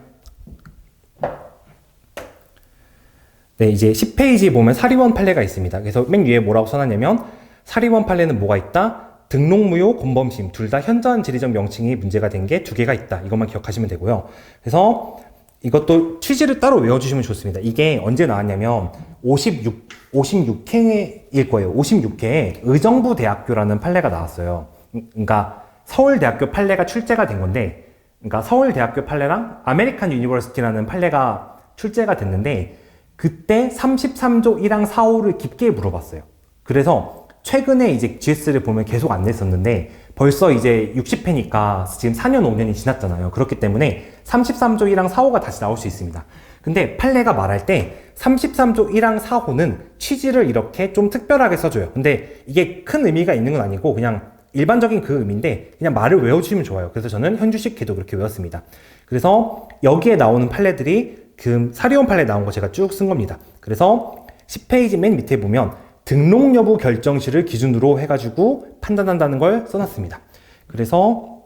네, 이제 10페이지에 보면 사리원 판례가 있습니다. 그래서 맨 위에 뭐라고 써놨냐면, 사리원 판례는 뭐가 있다? 등록무효, 권범심 둘 다 현저한 지리적 명칭이 문제가 된 게 두 개가 있다. 이것만 기억하시면 되고요. 그래서 이것도 취지를 따로 외워주시면 좋습니다. 이게 언제 나왔냐면 56회일 거예요. 56회에 의정부대학교라는 판례가 나왔어요. 그러니까 서울대학교 판례가 출제가 된 건데, 그러니까 서울대학교 판례랑 아메리칸 유니버시티라는 판례가 출제가 됐는데, 그때 33조 1항 4호를 깊게 물어봤어요. 그래서 최근에 이제 GS를 보면 계속 안 냈었는데 벌써 이제 60회니까 지금 4년 5년이 지났잖아요. 그렇기 때문에 33조 1항 4호가 다시 나올 수 있습니다. 근데 판례가 말할 때 33조 1항 4호는 취지를 이렇게 좀 특별하게 써줘요. 근데 이게 큰 의미가 있는 건 아니고 그냥 일반적인 그 의미인데 그냥 말을 외워주시면 좋아요. 그래서 저는 현주식 걔도 그렇게 외웠습니다. 그래서 여기에 나오는 판례들이 그 사리원 판례 나온 거 제가 쭉 쓴 겁니다. 그래서 10페이지 맨 밑에 보면 등록 여부 결정시를 기준으로 해가지고 판단한다는 걸 써놨습니다. 그래서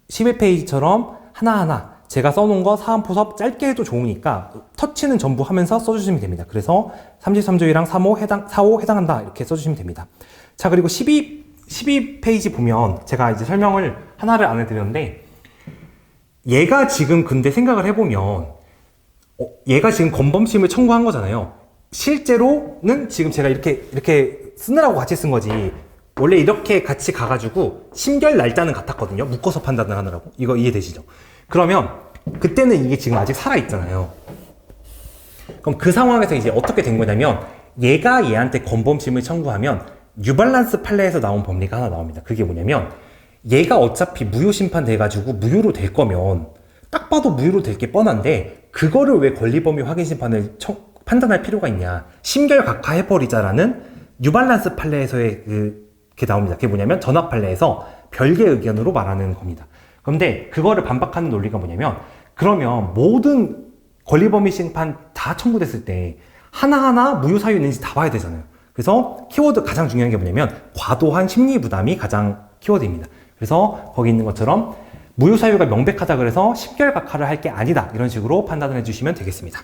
11페이지처럼 하나하나 제가 써놓은 거 사안 포섭 짧게 해도 좋으니까 터치는 전부 하면서 써주시면 됩니다. 그래서 33조 1항 4호 해당한다 이렇게 써주시면 됩니다. 자, 그리고 12페이지 보면 제가 이제 설명을 하나를 안 해드렸는데, 얘가 지금 근데 생각을 해보면 얘가 지금 권범심을 청구한 거잖아요. 실제로는 지금 제가 이렇게 쓰느라고 같이 쓴 거지, 원래 이렇게 같이 가가지고 심결 날짜는 같았거든요. 묶어서 판단을 하느라고. 이거 이해되시죠? 그러면 그때는 이게 지금 아직 살아있잖아요. 그럼 그 상황에서 이제 어떻게 된 거냐면, 얘가 얘한테 권범심을 청구하면 뉴발란스 판례에서 나온 법리가 하나 나옵니다. 그게 뭐냐면, 얘가 어차피 무효 심판 돼가지고 무효로 될 거면 딱 봐도 무효로 될 게 뻔한데 그거를 왜 권리범위 확인 심판을 판단할 필요가 있냐, 심결 각하해버리자라는 뉴발란스 판례에서의 그게 나옵니다. 그게 뭐냐면 전압 판례에서 별개 의견으로 말하는 겁니다. 그런데 그거를 반박하는 논리가 뭐냐면, 그러면 모든 권리범위 심판 다 청구됐을 때 하나하나 무효 사유 있는지 다 봐야 되잖아요. 그래서 키워드 가장 중요한 게 뭐냐면 과도한 심리 부담이 가장 키워드입니다. 그래서 거기 있는 것처럼 무효 사유가 명백하다 그래서 심결 각하를 할 게 아니다, 이런 식으로 판단을 해주시면 되겠습니다.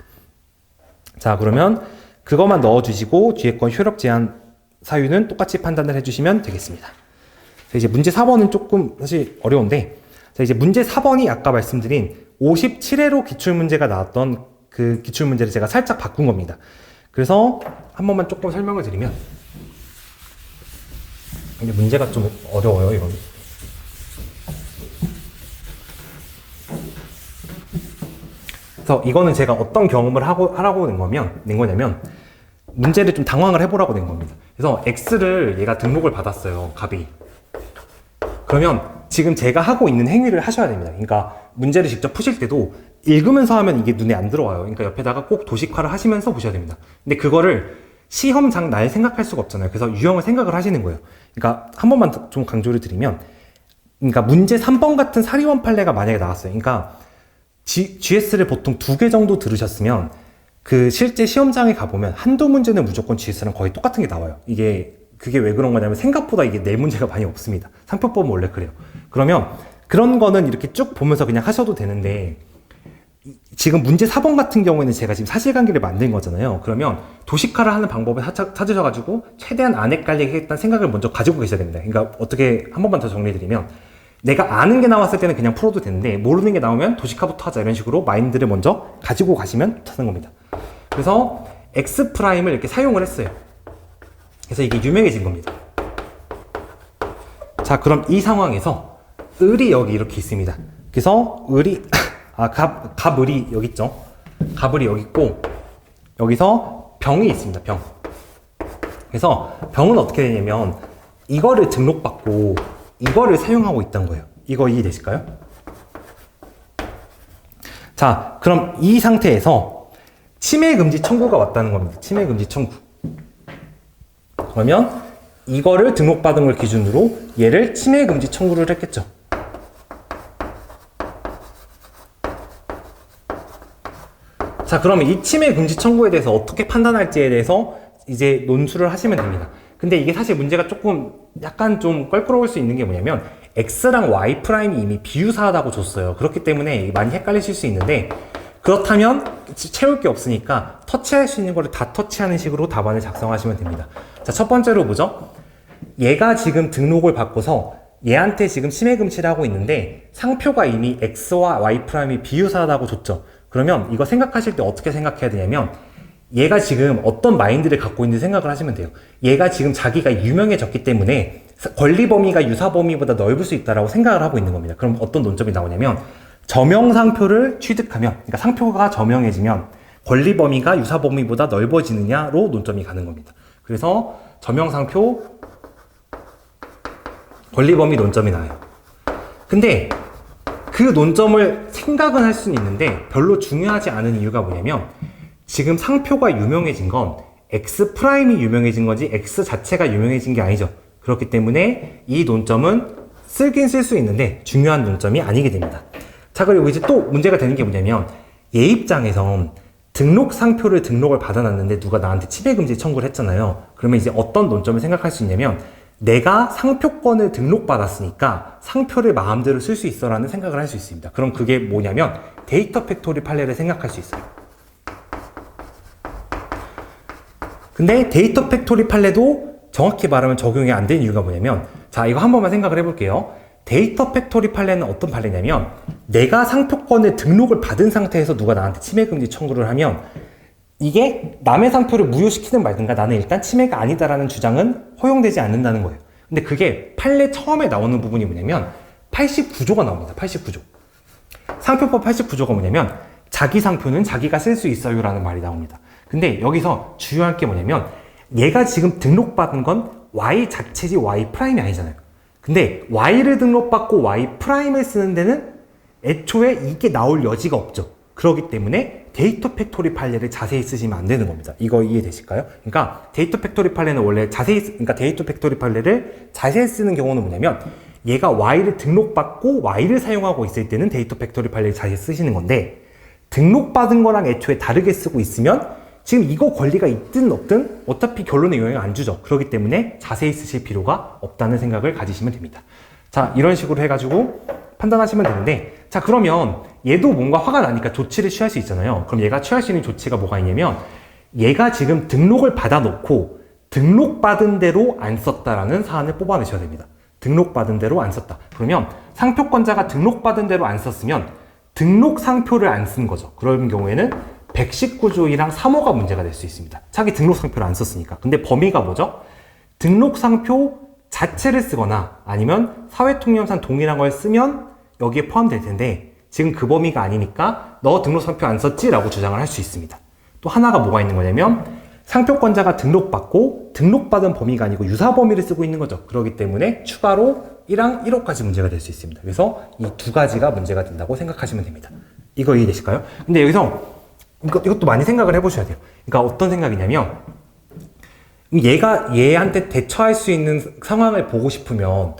자, 그러면 그것만 넣어주시고 뒤에 건 효력 제한 사유는 똑같이 판단을 해주시면 되겠습니다. 자, 이제 문제 4번은 조금 사실 어려운데, 자, 이제 문제 4번이 아까 말씀드린 57회로 기출문제가 나왔던 그 기출문제를 제가 살짝 바꾼 겁니다. 그래서 한 번만 조금 설명을 드리면, 근데 문제가 좀 어려워요, 이건. 그래서 이거는 제가 어떤 경험을 하라고 낸 거냐면, 문제를 좀 당황을 해보라고 낸 겁니다. 그래서 X를 얘가 등록을 받았어요, 갑이. 그러면 지금 제가 하고 있는 행위를 하셔야 됩니다. 그러니까 문제를 직접 푸실 때도 읽으면서 하면 이게 눈에 안 들어와요. 그러니까 옆에다가 꼭 도식화를 하시면서 보셔야 됩니다. 근데 그거를 시험장 날 생각할 수가 없잖아요. 그래서 유형을 생각을 하시는 거예요. 그러니까 한 번만 좀 강조를 드리면, 그러니까 문제 3번 같은 사리원 판례가 만약에 나왔어요. 그러니까 GS를 보통 2개 정도 들으셨으면 그 실제 시험장에 가보면 한두 문제는 무조건 GS랑 거의 똑같은 게 나와요. 이게 그게 왜 그런 거냐면 생각보다 이게 낼 문제가 많이 없습니다. 상표법은 원래 그래요. 그러면 그런 거는 이렇게 쭉 보면서 그냥 하셔도 되는데, 지금 문제 4번 같은 경우에는 제가 지금 사실관계를 만든 거잖아요. 그러면 도식화를 하는 방법을 찾으셔가지고 최대한 안 헷갈리게 했다는 생각을 먼저 가지고 계셔야 됩니다. 그러니까 어떻게 한 번만 더 정리해드리면, 내가 아는 게 나왔을 때는 그냥 풀어도 되는데 모르는 게 나오면 도식화부터 하자, 이런 식으로 마인드를 먼저 가지고 가시면 되는 겁니다. 그래서 X'을 이렇게 사용을 했어요. 그래서 이게 유명해진 겁니다. 자, 그럼 이 상황에서 을이 여기 이렇게 있습니다. 그래서 을이 갑을이 여기 있죠. 갑을이 여기 있고, 여기서 병이 있습니다. 병. 그래서 병은 어떻게 되냐면 이거를 등록받고 이거를 사용하고 있던 거예요. 이거 이해되실까요? 자, 그럼 이 상태에서 침해금지 청구가 왔다는 겁니다. 침해금지 청구. 그러면 이거를 등록받은 걸 기준으로 얘를 침해금지 청구를 했겠죠. 자, 그러면 이 침해금지 청구에 대해서 어떻게 판단할지에 대해서 이제 논술을 하시면 됩니다. 근데 이게 사실 문제가 조금 약간 좀 껄끄러울 수 있는 게 뭐냐면, X랑 Y' 이미 비유사하다고 줬어요. 그렇기 때문에 많이 헷갈리실 수 있는데, 그렇다면 채울 게 없으니까 터치할 수 있는 거를 다 터치하는 식으로 답안을 작성하시면 됩니다. 자, 첫 번째로 보죠. 얘가 지금 등록을 받고서 얘한테 지금 침해금지를 하고 있는데 상표가 이미 X와 Y' 비유사하다고 줬죠. 그러면 이거 생각하실 때 어떻게 생각해야 되냐면, 얘가 지금 어떤 마인드를 갖고 있는지 생각을 하시면 돼요. 얘가 지금 자기가 유명해졌기 때문에 권리 범위가 유사 범위보다 넓을 수 있다라고 생각을 하고 있는 겁니다. 그럼 어떤 논점이 나오냐면, 저명 상표를 취득하면, 그러니까 상표가 저명해지면 권리 범위가 유사 범위보다 넓어지느냐로 논점이 가는 겁니다. 그래서 저명 상표 권리 범위 논점이 나와요. 근데 그 논점을 생각은 할 수는 있는데 별로 중요하지 않은 이유가 뭐냐면, 지금 상표가 유명해진 건 X'이 유명해진 건지 X 자체가 유명해진 게 아니죠. 그렇기 때문에 이 논점은 쓸긴 쓸 수 있는데 중요한 논점이 아니게 됩니다. 자, 그리고 이제 또 문제가 되는 게 뭐냐면, 얘 입장에선 등록 상표를 등록을 받아놨는데 누가 나한테 침해금지 청구를 했잖아요. 그러면 이제 어떤 논점을 생각할 수 있냐면, 내가 상표권을 등록받았으니까 상표를 마음대로 쓸 수 있어 라는 생각을 할 수 있습니다. 그럼 그게 뭐냐면 데이터 팩토리 판례를 생각할 수 있어요. 근데 데이터 팩토리 판례도 정확히 말하면 적용이 안 되는 이유가 뭐냐면, 자, 이거 한 번만 생각을 해볼게요. 데이터 팩토리 판례는 어떤 판례냐면, 내가 상표권을 등록을 받은 상태에서 누가 나한테 침해금지 청구를 하면 이게 남의 상표를 무효시키든 말든가 나는 일단 침해가 아니다라는 주장은 허용되지 않는다는 거예요. 근데 그게 판례 처음에 나오는 부분이 뭐냐면 89조가 나옵니다. 89조. 상표법 89조가 뭐냐면 자기 상표는 자기가 쓸 수 있어요 라는 말이 나옵니다. 근데 여기서 주요할 게 뭐냐면, 얘가 지금 등록받은 건 Y 자체지 Y' 아니잖아요. 근데 Y를 등록받고 Y'을 쓰는 데는 애초에 이게 나올 여지가 없죠. 그렇기 때문에 데이터 팩토리 판례를 자세히 쓰시면 안 되는 겁니다. 이거 이해되실까요? 그러니까 데이터 팩토리 판례는 원래 그러니까 데이터 팩토리 판례를 자세히 쓰는 경우는 뭐냐면, 얘가 Y를 등록받고 Y를 사용하고 있을 때는 데이터 팩토리 판례를 자세히 쓰시는 건데, 등록받은 거랑 애초에 다르게 쓰고 있으면 지금 이거 권리가 있든 없든 어차피 결론에 영향을 안 주죠. 그렇기 때문에 자세히 쓰실 필요가 없다는 생각을 가지시면 됩니다. 자, 이런 식으로 해가지고 판단하시면 되는데, 자, 그러면 얘도 뭔가 화가 나니까 조치를 취할 수 있잖아요. 그럼 얘가 취할 수 있는 조치가 뭐가 있냐면, 얘가 지금 등록을 받아놓고 등록받은 대로 안 썼다라는 사안을 뽑아내셔야 됩니다. 등록받은 대로 안 썼다. 그러면 상표권자가 등록받은 대로 안 썼으면 등록 상표를 안 쓴 거죠. 그런 경우에는 119조 1항 3호가 문제가 될 수 있습니다. 자기 등록 상표를 안 썼으니까. 근데 범위가 뭐죠? 등록 상표 자체를 쓰거나 아니면 사회통념상 동일한 걸 쓰면 여기에 포함될 텐데, 지금 그 범위가 아니니까 너 등록 상표 안 썼지? 라고 주장을 할 수 있습니다. 또 하나가 뭐가 있는 거냐면, 상표권자가 등록받고 등록받은 범위가 아니고 유사 범위를 쓰고 있는 거죠. 그렇기 때문에 추가로 1항 1호까지 문제가 될 수 있습니다. 그래서 이 두 가지가 문제가 된다고 생각하시면 됩니다. 이거 이해되실까요? 근데 여기서 이것도 많이 생각을 해보셔야 돼요. 그러니까 어떤 생각이냐면, 얘가 얘한테 대처할 수 있는 상황을 보고 싶으면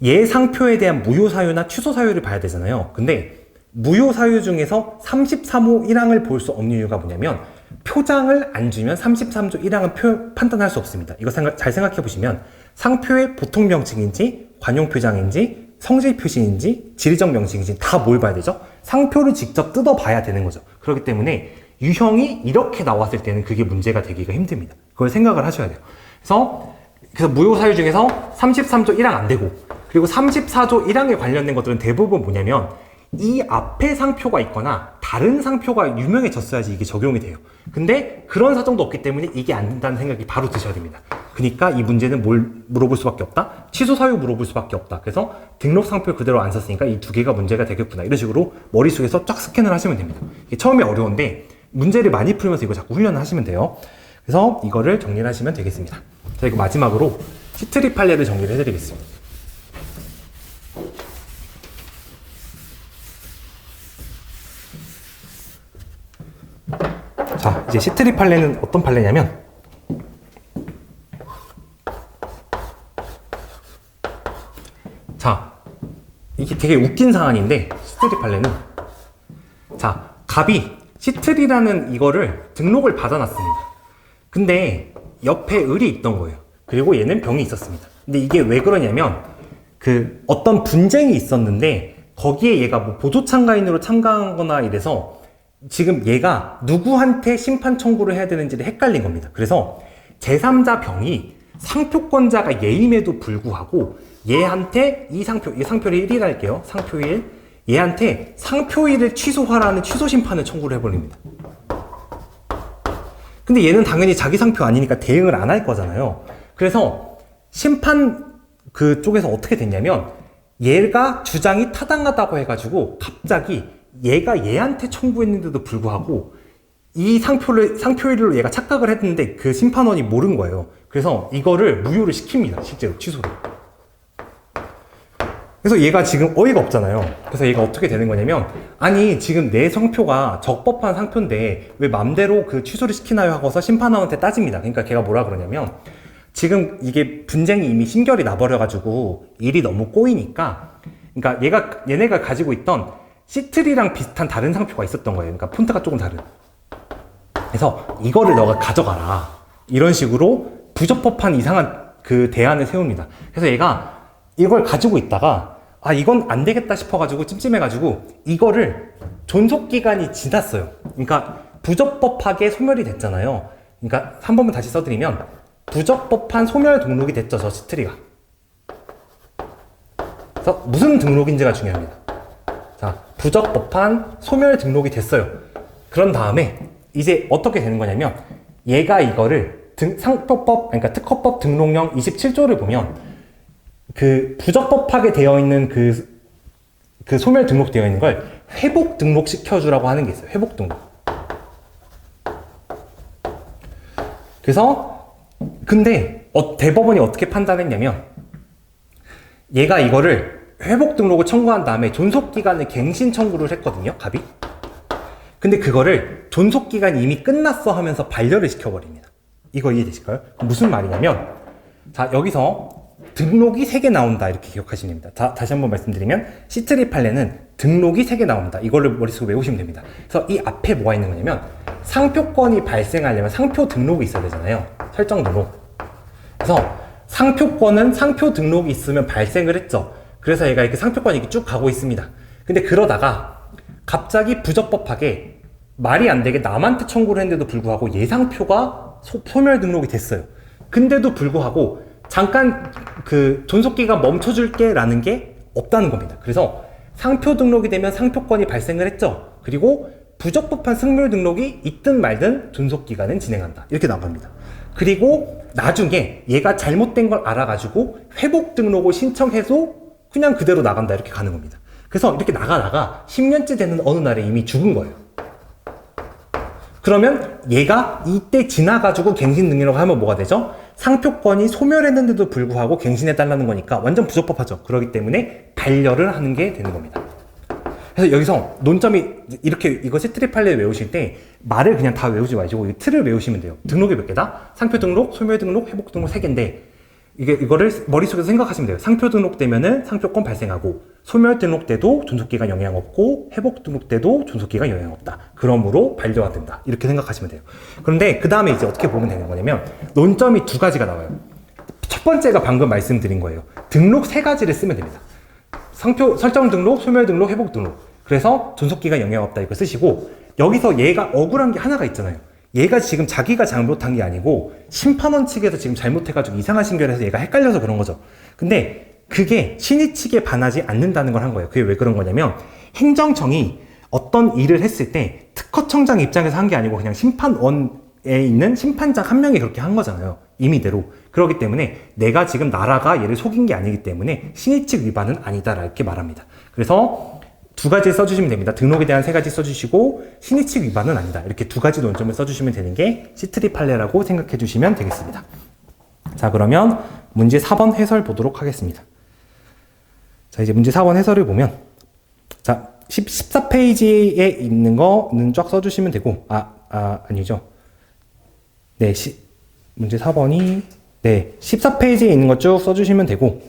얘 상표에 대한 무효 사유나 취소 사유를 봐야 되잖아요. 근데 무효 사유 중에서 33호 1항을 볼 수 없는 이유가 뭐냐면, 표장을 안 주면 33조 1항은 판단할 수 없습니다. 이거 잘 생각해 보시면 상표의 보통 명칭인지 관용 표장인지 성질 표시인지 지리적 명칭인지 다 뭘 봐야 되죠? 상표를 직접 뜯어봐야 되는 거죠. 그렇기 때문에 유형이 이렇게 나왔을 때는 그게 문제가 되기가 힘듭니다. 그걸 생각을 하셔야 돼요. 그래서 무효 사유 중에서 33조 1항 안 되고, 그리고 34조 1항에 관련된 것들은 대부분 뭐냐면 이 앞에 상표가 있거나 다른 상표가 유명해졌어야지 이게 적용이 돼요. 근데 그런 사정도 없기 때문에 이게 안 된다는 생각이 바로 드셔야 됩니다. 그러니까 이 문제는 뭘 물어볼 수밖에 없다? 취소 사유 물어볼 수밖에 없다. 그래서 등록 상표 그대로 안 썼으니까 이 두 개가 문제가 되겠구나. 이런 식으로 머릿속에서 쫙 스캔을 하시면 됩니다. 이게 처음에 어려운데 문제를 많이 풀면서 이거 자꾸 훈련을 하시면 돼요. 그래서 이거를 정리를 하시면 되겠습니다. 자, 이거 마지막으로 시트리 판례를 정리를 해드리겠습니다. 자, 이제 시트리 판례는 어떤 판례냐면, 자, 이게 되게 웃긴 사안인데, 시트리 판례는, 자, 갑이 시트리라는 이거를 등록을 받아놨습니다. 근데 옆에 을이 있던 거예요. 그리고 얘는 병이 있었습니다. 근데 이게 왜 그러냐면, 어떤 분쟁이 있었는데, 거기에 얘가 뭐 보조참가인으로 참가한 거나 이래서, 지금 얘가 누구한테 심판 청구를 해야 되는지를 헷갈린 겁니다. 그래서 제3자 병이 상표권자가 얘임에도 불구하고 얘한테 이 상표를 1이라 할게요. 상표 1. 얘한테 상표 1을 취소하라는 취소 심판을 청구를 해버립니다. 근데 얘는 당연히 자기 상표 아니니까 대응을 안 할 거잖아요. 그래서 심판 그쪽에서 어떻게 됐냐면 얘가 주장이 타당하다고 해가지고 갑자기 얘가 얘한테 청구했는데도 불구하고 이 상표 1로 얘가 착각을 했는데 그 심판원이 모른 거예요. 그래서 이거를 무효를 시킵니다. 실제로 취소를. 그래서 얘가 지금 어이가 없잖아요. 그래서 얘가 어떻게 되는 거냐면, 아니 지금 내 상표가 적법한 상표인데 왜 맘대로 그 취소를 시키나요 하고서 심판원한테 따집니다. 그러니까 걔가 뭐라 그러냐면, 지금 이게 분쟁이 이미 심결이 나버려가지고 일이 너무 꼬이니까, 그러니까 얘네가 가지고 있던 시트리랑 비슷한 다른 상표가 있었던 거예요. 그러니까 폰트가 조금 다른. 그래서 이거를 너가 가져가라. 이런 식으로 부적법한 이상한 그 대안을 세웁니다. 그래서 얘가 이걸 가지고 있다가 이건 안 되겠다 싶어가지고 찜찜해가지고 이거를 존속기간이 지났어요. 그러니까 부적법하게 소멸이 됐잖아요. 그러니까 한 번만 다시 써드리면 부적법한 소멸 등록이 됐죠. 저 시트리가. 그래서 무슨 등록인지가 중요합니다. 자, 부적법한 소멸 등록이 됐어요. 그런 다음에 이제 어떻게 되는 거냐면 얘가 이거를 상표법, 그러니까 특허법 등록령 27조를 보면 그 부적법하게 되어 있는 그 소멸 등록되어 있는 걸 회복 등록 시켜주라고 하는 게 있어요. 회복 등록. 그래서 근데 대법원이 어떻게 판단했냐면 얘가 이거를 회복 등록을 청구한 다음에 존속기간을 갱신 청구를 했거든요, 갑이. 근데 그거를 존속기간이 이미 끝났어 하면서 반려를 시켜버립니다. 이거 이해되실까요? 무슨 말이냐면, 자, 여기서 등록이 3개 나온다 이렇게 기억하시면 됩니다. 자, 다시 한번 말씀드리면 시트리 판례는 등록이 3개 나온다. 이거를 머릿속에 외우시면 됩니다. 그래서 이 앞에 뭐가 있는 거냐면 상표권이 발생하려면 상표 등록이 있어야 되잖아요. 설정 등록. 그래서 상표권은 상표 등록이 있으면 발생을 했죠. 그래서 얘가 이렇게 상표권이 이렇게 쭉 가고 있습니다. 근데 그러다가 갑자기 부적법하게 말이 안 되게 남한테 청구를 했는데도 불구하고 예상표가 소멸 등록이 됐어요. 근데도 불구하고 잠깐 그 존속기간 멈춰줄게 라는 게 없다는 겁니다. 그래서 상표 등록이 되면 상표권이 발생을 했죠. 그리고 부적법한 승물 등록이 있든 말든 존속기간은 진행한다. 이렇게 나갑니다. 그리고 나중에 얘가 잘못된 걸 알아가지고 회복 등록을 신청해서 그냥 그대로 나간다 이렇게 가는 겁니다. 그래서 이렇게 나가다가 10년째 되는 어느 날에 이미 죽은 거예요. 그러면 얘가 이때 지나가지고 갱신 등이라고 하면 뭐가 되죠? 상표권이 소멸했는데도 불구하고 갱신해달라는 거니까 완전 부적법하죠. 그렇기 때문에 반려를 하는 게 되는 겁니다. 그래서 여기서 논점이 이렇게 이거 시트리 판례 외우실 때 말을 그냥 다 외우지 마시고 이 틀을 외우시면 돼요. 등록이 몇 개다? 상표 등록, 소멸 등록, 회복 등록 3개인데 이거를 머릿속에서 생각하시면 돼요. 상표 등록되면은 상표권 발생하고 소멸 등록돼도 존속기간 영향 없고 회복 등록돼도 존속기간 영향 없다. 그러므로 반려가 된다. 이렇게 생각하시면 돼요. 그런데 그 다음에 이제 어떻게 보면 되는 거냐면 논점이 두 가지가 나와요. 첫 번째가 방금 말씀드린 거예요. 등록 세 가지를 쓰면 됩니다. 상표 설정 등록, 소멸 등록, 회복 등록. 그래서 존속기간 영향 없다 이거 쓰시고 여기서 얘가 억울한 게 하나가 있잖아요. 얘가 지금 자기가 잘못한 게 아니고 심판원 측에서 지금 잘못해가지고 이상한 신결해서 얘가 헷갈려서 그런 거죠. 근데 그게 신의 측에 반하지 않는다는 걸 한 거예요. 그게 왜 그런 거냐면 행정청이 어떤 일을 했을 때 특허청장 입장에서 한 게 아니고 그냥 심판원에 있는 심판장 한 명이 그렇게 한 거잖아요. 임의대로. 그렇기 때문에 내가 지금 나라가 얘를 속인 게 아니기 때문에 신의 측 위반은 아니다 이렇게 말합니다. 그래서 두 가지 써주시면 됩니다. 등록에 대한 세 가지 써주시고 신의 측 위반은 아니다. 이렇게 두 가지 논점을 써주시면 되는 게 시트리 판례라고 생각해 주시면 되겠습니다. 자, 그러면 문제 4번 해설 보도록 하겠습니다. 자, 이제 문제 4번 해설을 보면, 자, 14페이지에 있는 거는 쫙 써주시면 되고, 아니죠. 네, 문제 4번이, 네, 14페이지에 있는 거 쭉 써주시면 되고,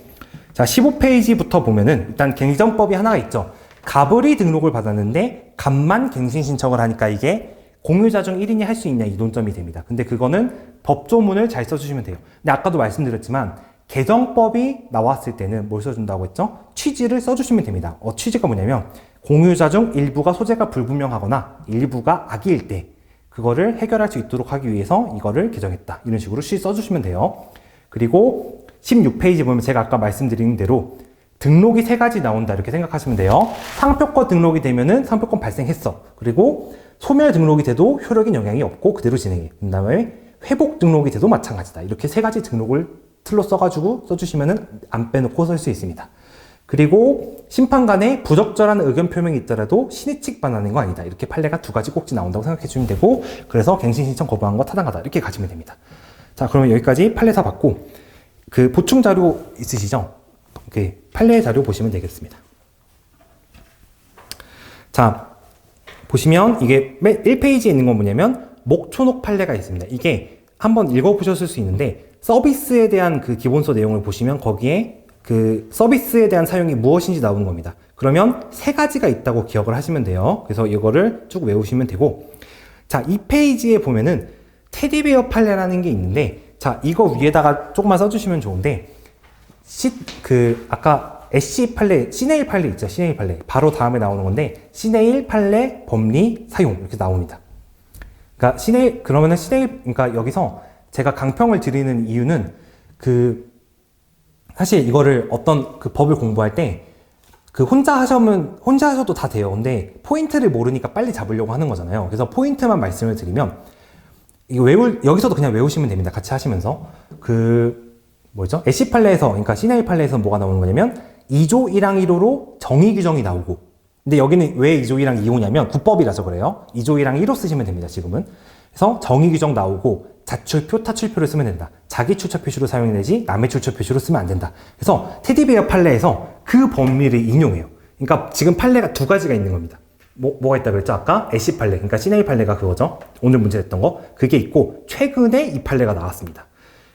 자, 15페이지부터 보면은, 일단 갱신법이 하나가 있죠. 갑을이 등록을 받았는데, 갑만 갱신 신청을 하니까 이게 공유자 중 1인이 할 수 있냐, 이 논점이 됩니다. 근데 그거는 법조문을 잘 써주시면 돼요. 근데 아까도 말씀드렸지만, 개정법이 나왔을 때는 뭘 써준다고 했죠? 취지를 써주시면 됩니다. 취지가 뭐냐면 공유자 중 일부가 소재가 불분명하거나 일부가 악의일 때 그거를 해결할 수 있도록 하기 위해서 이거를 개정했다. 이런 식으로 취지 써주시면 돼요. 그리고 16페이지 보면 제가 아까 말씀드린 대로 등록이 세 가지 나온다 이렇게 생각하시면 돼요. 상표권 등록이 되면은 상표권 발생했어. 그리고 소멸 등록이 돼도 효력인 영향이 없고 그대로 진행해. 그 다음에 회복 등록이 돼도 마찬가지다. 이렇게 세 가지 등록을 틀로 써가지고 써주시면은 안 빼놓고 쓸 수 있습니다. 그리고 심판간에 부적절한 의견 표명이 있더라도 신의 측 반하는 거 아니다. 이렇게 판례가 두 가지 꼭지 나온다고 생각해 주시면 되고, 그래서 갱신 신청 거부한 거 타당하다. 이렇게 가시면 됩니다. 자, 그러면 여기까지 판례사 받고, 그 보충 자료 있으시죠? 그 판례 자료 보시면 되겠습니다. 자, 보시면 이게 맨 1페이지에 있는 건 뭐냐면, 목초록 판례가 있습니다. 이게 한번 읽어보셨을 수 있는데, 서비스에 대한 그 기본서 내용을 보시면 거기에 그 서비스에 대한 사용이 무엇인지 나오는 겁니다. 그러면 세 가지가 있다고 기억을 하시면 돼요. 그래서 이거를 쭉 외우시면 되고, 자, 이 페이지에 보면은 테디베어 판례라는 게 있는데, 자, 이거 위에다가 조금만 써주시면 좋은데, 아까 SC 판례, 시네일 판례 있죠? 시네일 판례. 바로 다음에 나오는 건데, 시네일 판례 법리 사용 이렇게 나옵니다. 그러니까 그러니까 여기서 제가 강평을 드리는 이유는 사실 이거를 어떤 그 법을 공부할 때 혼자 하셔도 다 돼요. 근데 포인트를 모르니까 빨리 잡으려고 하는 거잖아요. 그래서 포인트만 말씀을 드리면 여기서도 그냥 외우시면 됩니다. 같이 하시면서 애쉬 판례에서, 그러니까 시네일 판례에서 뭐가 나오는 거냐면 2조 1항 1호로 정의 규정이 나오고, 근데 여기는 왜 2조 1항 2호냐면 국법이라서 그래요. 2조 1항 1호 쓰시면 됩니다. 지금은. 그래서 정의 규정 나오고 자출표, 타출표를 쓰면 된다. 자기 출처 표시로 사용되지 남의 출처 표시로 쓰면 안 된다. 그래서 테디베어 판례에서 그 법리를 인용해요. 그러니까 지금 판례가 두 가지가 있는 겁니다. 뭐가 있다 그랬죠? 아까 애쉬 판례, 그러니까 시네일 판례가 그거죠. 오늘 문제 됐던 거. 그게 있고 최근에 이 판례가 나왔습니다.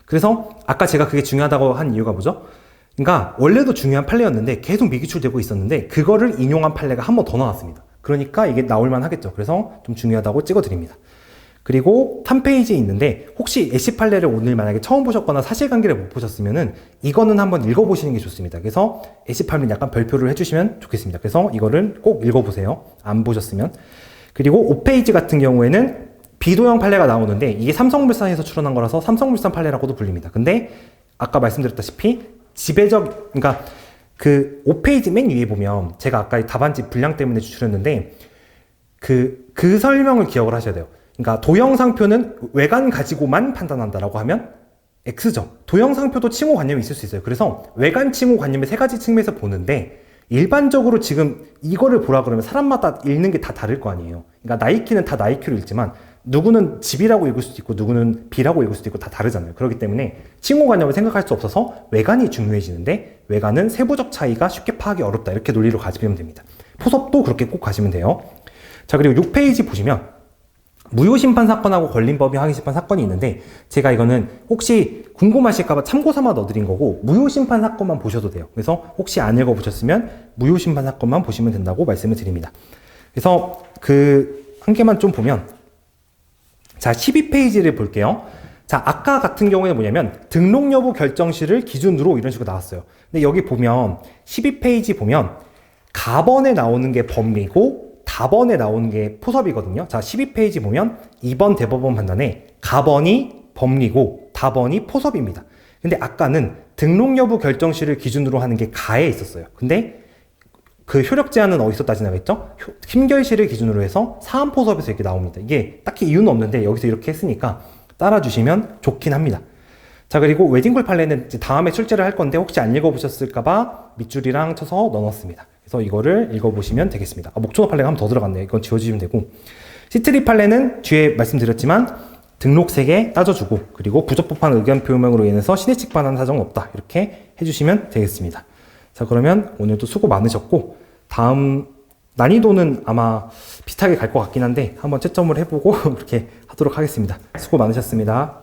그래서 아까 제가 그게 중요하다고 한 이유가 뭐죠? 그러니까 원래도 중요한 판례였는데 계속 미기출되고 있었는데 그거를 인용한 판례가 한 번 더 나왔습니다. 그러니까 이게 나올만 하겠죠. 그래서 좀 중요하다고 찍어드립니다. 그리고 3페이지에 있는데 혹시 애쉬 판례를 오늘 만약에 처음 보셨거나 사실관계를 못 보셨으면은 이거는 한번 읽어보시는 게 좋습니다. 그래서 애쉬 판례는 약간 별표를 해주시면 좋겠습니다. 그래서 이거를 꼭 읽어보세요. 안 보셨으면. 그리고 5페이지 같은 경우에는 비도형 판례가 나오는데 이게 삼성물산에서 출원한 거라서 삼성물산 판례라고도 불립니다. 근데 아까 말씀드렸다시피 그러니까 그 5페이지 맨 위에 보면 제가 아까 답안지 분량 때문에 추출했는데 그 설명을 기억을 하셔야 돼요. 그러니까 도형상표는 외관 가지고만 판단한다라고 하면 X죠. 도형상표도 칭호관념이 있을 수 있어요. 그래서 외관 칭호관념의 세 가지 측면에서 보는데 일반적으로 지금 이거를 보라 그러면 사람마다 읽는 게 다 다를 거 아니에요. 그러니까 나이키는 다 나이키로 읽지만 누구는 집이라고 읽을 수도 있고 누구는 비라고 읽을 수도 있고 다 다르잖아요. 그렇기 때문에 칭호관념을 생각할 수 없어서 외관이 중요해지는데 외관은 세부적 차이가 쉽게 파악이 어렵다. 이렇게 논리로 가지면 됩니다. 포섭도 그렇게 꼭 가시면 돼요. 자, 그리고 6페이지 보시면 무효심판 사건하고 권린법이 항의심판 사건이 있는데 제가 이거는 혹시 궁금하실까봐 참고삼아 넣어드린 거고 무효심판 사건만 보셔도 돼요. 그래서 혹시 안 읽어보셨으면 무효심판 사건만 보시면 된다고 말씀을 드립니다. 그래서 그 한 개만 좀 보면 자 12페이지를 볼게요. 자 아까 같은 경우에는 뭐냐면 등록 여부 결정시를 기준으로 이런 식으로 나왔어요. 근데 여기 보면 12페이지 보면 가번에 나오는 게 법리고 답번에 나오는 게 포섭이거든요. 자 12페이지 보면 2번 대법원 판단에 가번이 법리고 답번이 포섭입니다. 근데 아까는 등록 여부 결정시를 기준으로 하는 게 가에 있었어요. 근데 그 효력 제한은 어디서 따지나가 있죠? 힘결시를 기준으로 해서 사안포섭에서 이렇게 나옵니다. 이게 딱히 이유는 없는데 여기서 이렇게 했으니까 따라주시면 좋긴 합니다. 자 그리고 웨딩콜 판례는 이제 다음에 출제를 할 건데 혹시 안 읽어보셨을까봐 밑줄이랑 쳐서 넣어놨습니다. 그래서 이거를 읽어보시면 되겠습니다. 목초노 판례가 한 번 더 들어갔네요. 이건 지워주시면 되고 시트리 판례는 뒤에 말씀드렸지만 등록 3개 따져주고 그리고 부적법한 의견 표명으로 인해서 신의칙 반환 사정은 없다. 이렇게 해주시면 되겠습니다. 자 그러면 오늘도 수고 많으셨고 다음 난이도는 아마 비슷하게 갈 것 같긴 한데 한번 채점을 해보고 그렇게 하도록 하겠습니다. 수고 많으셨습니다.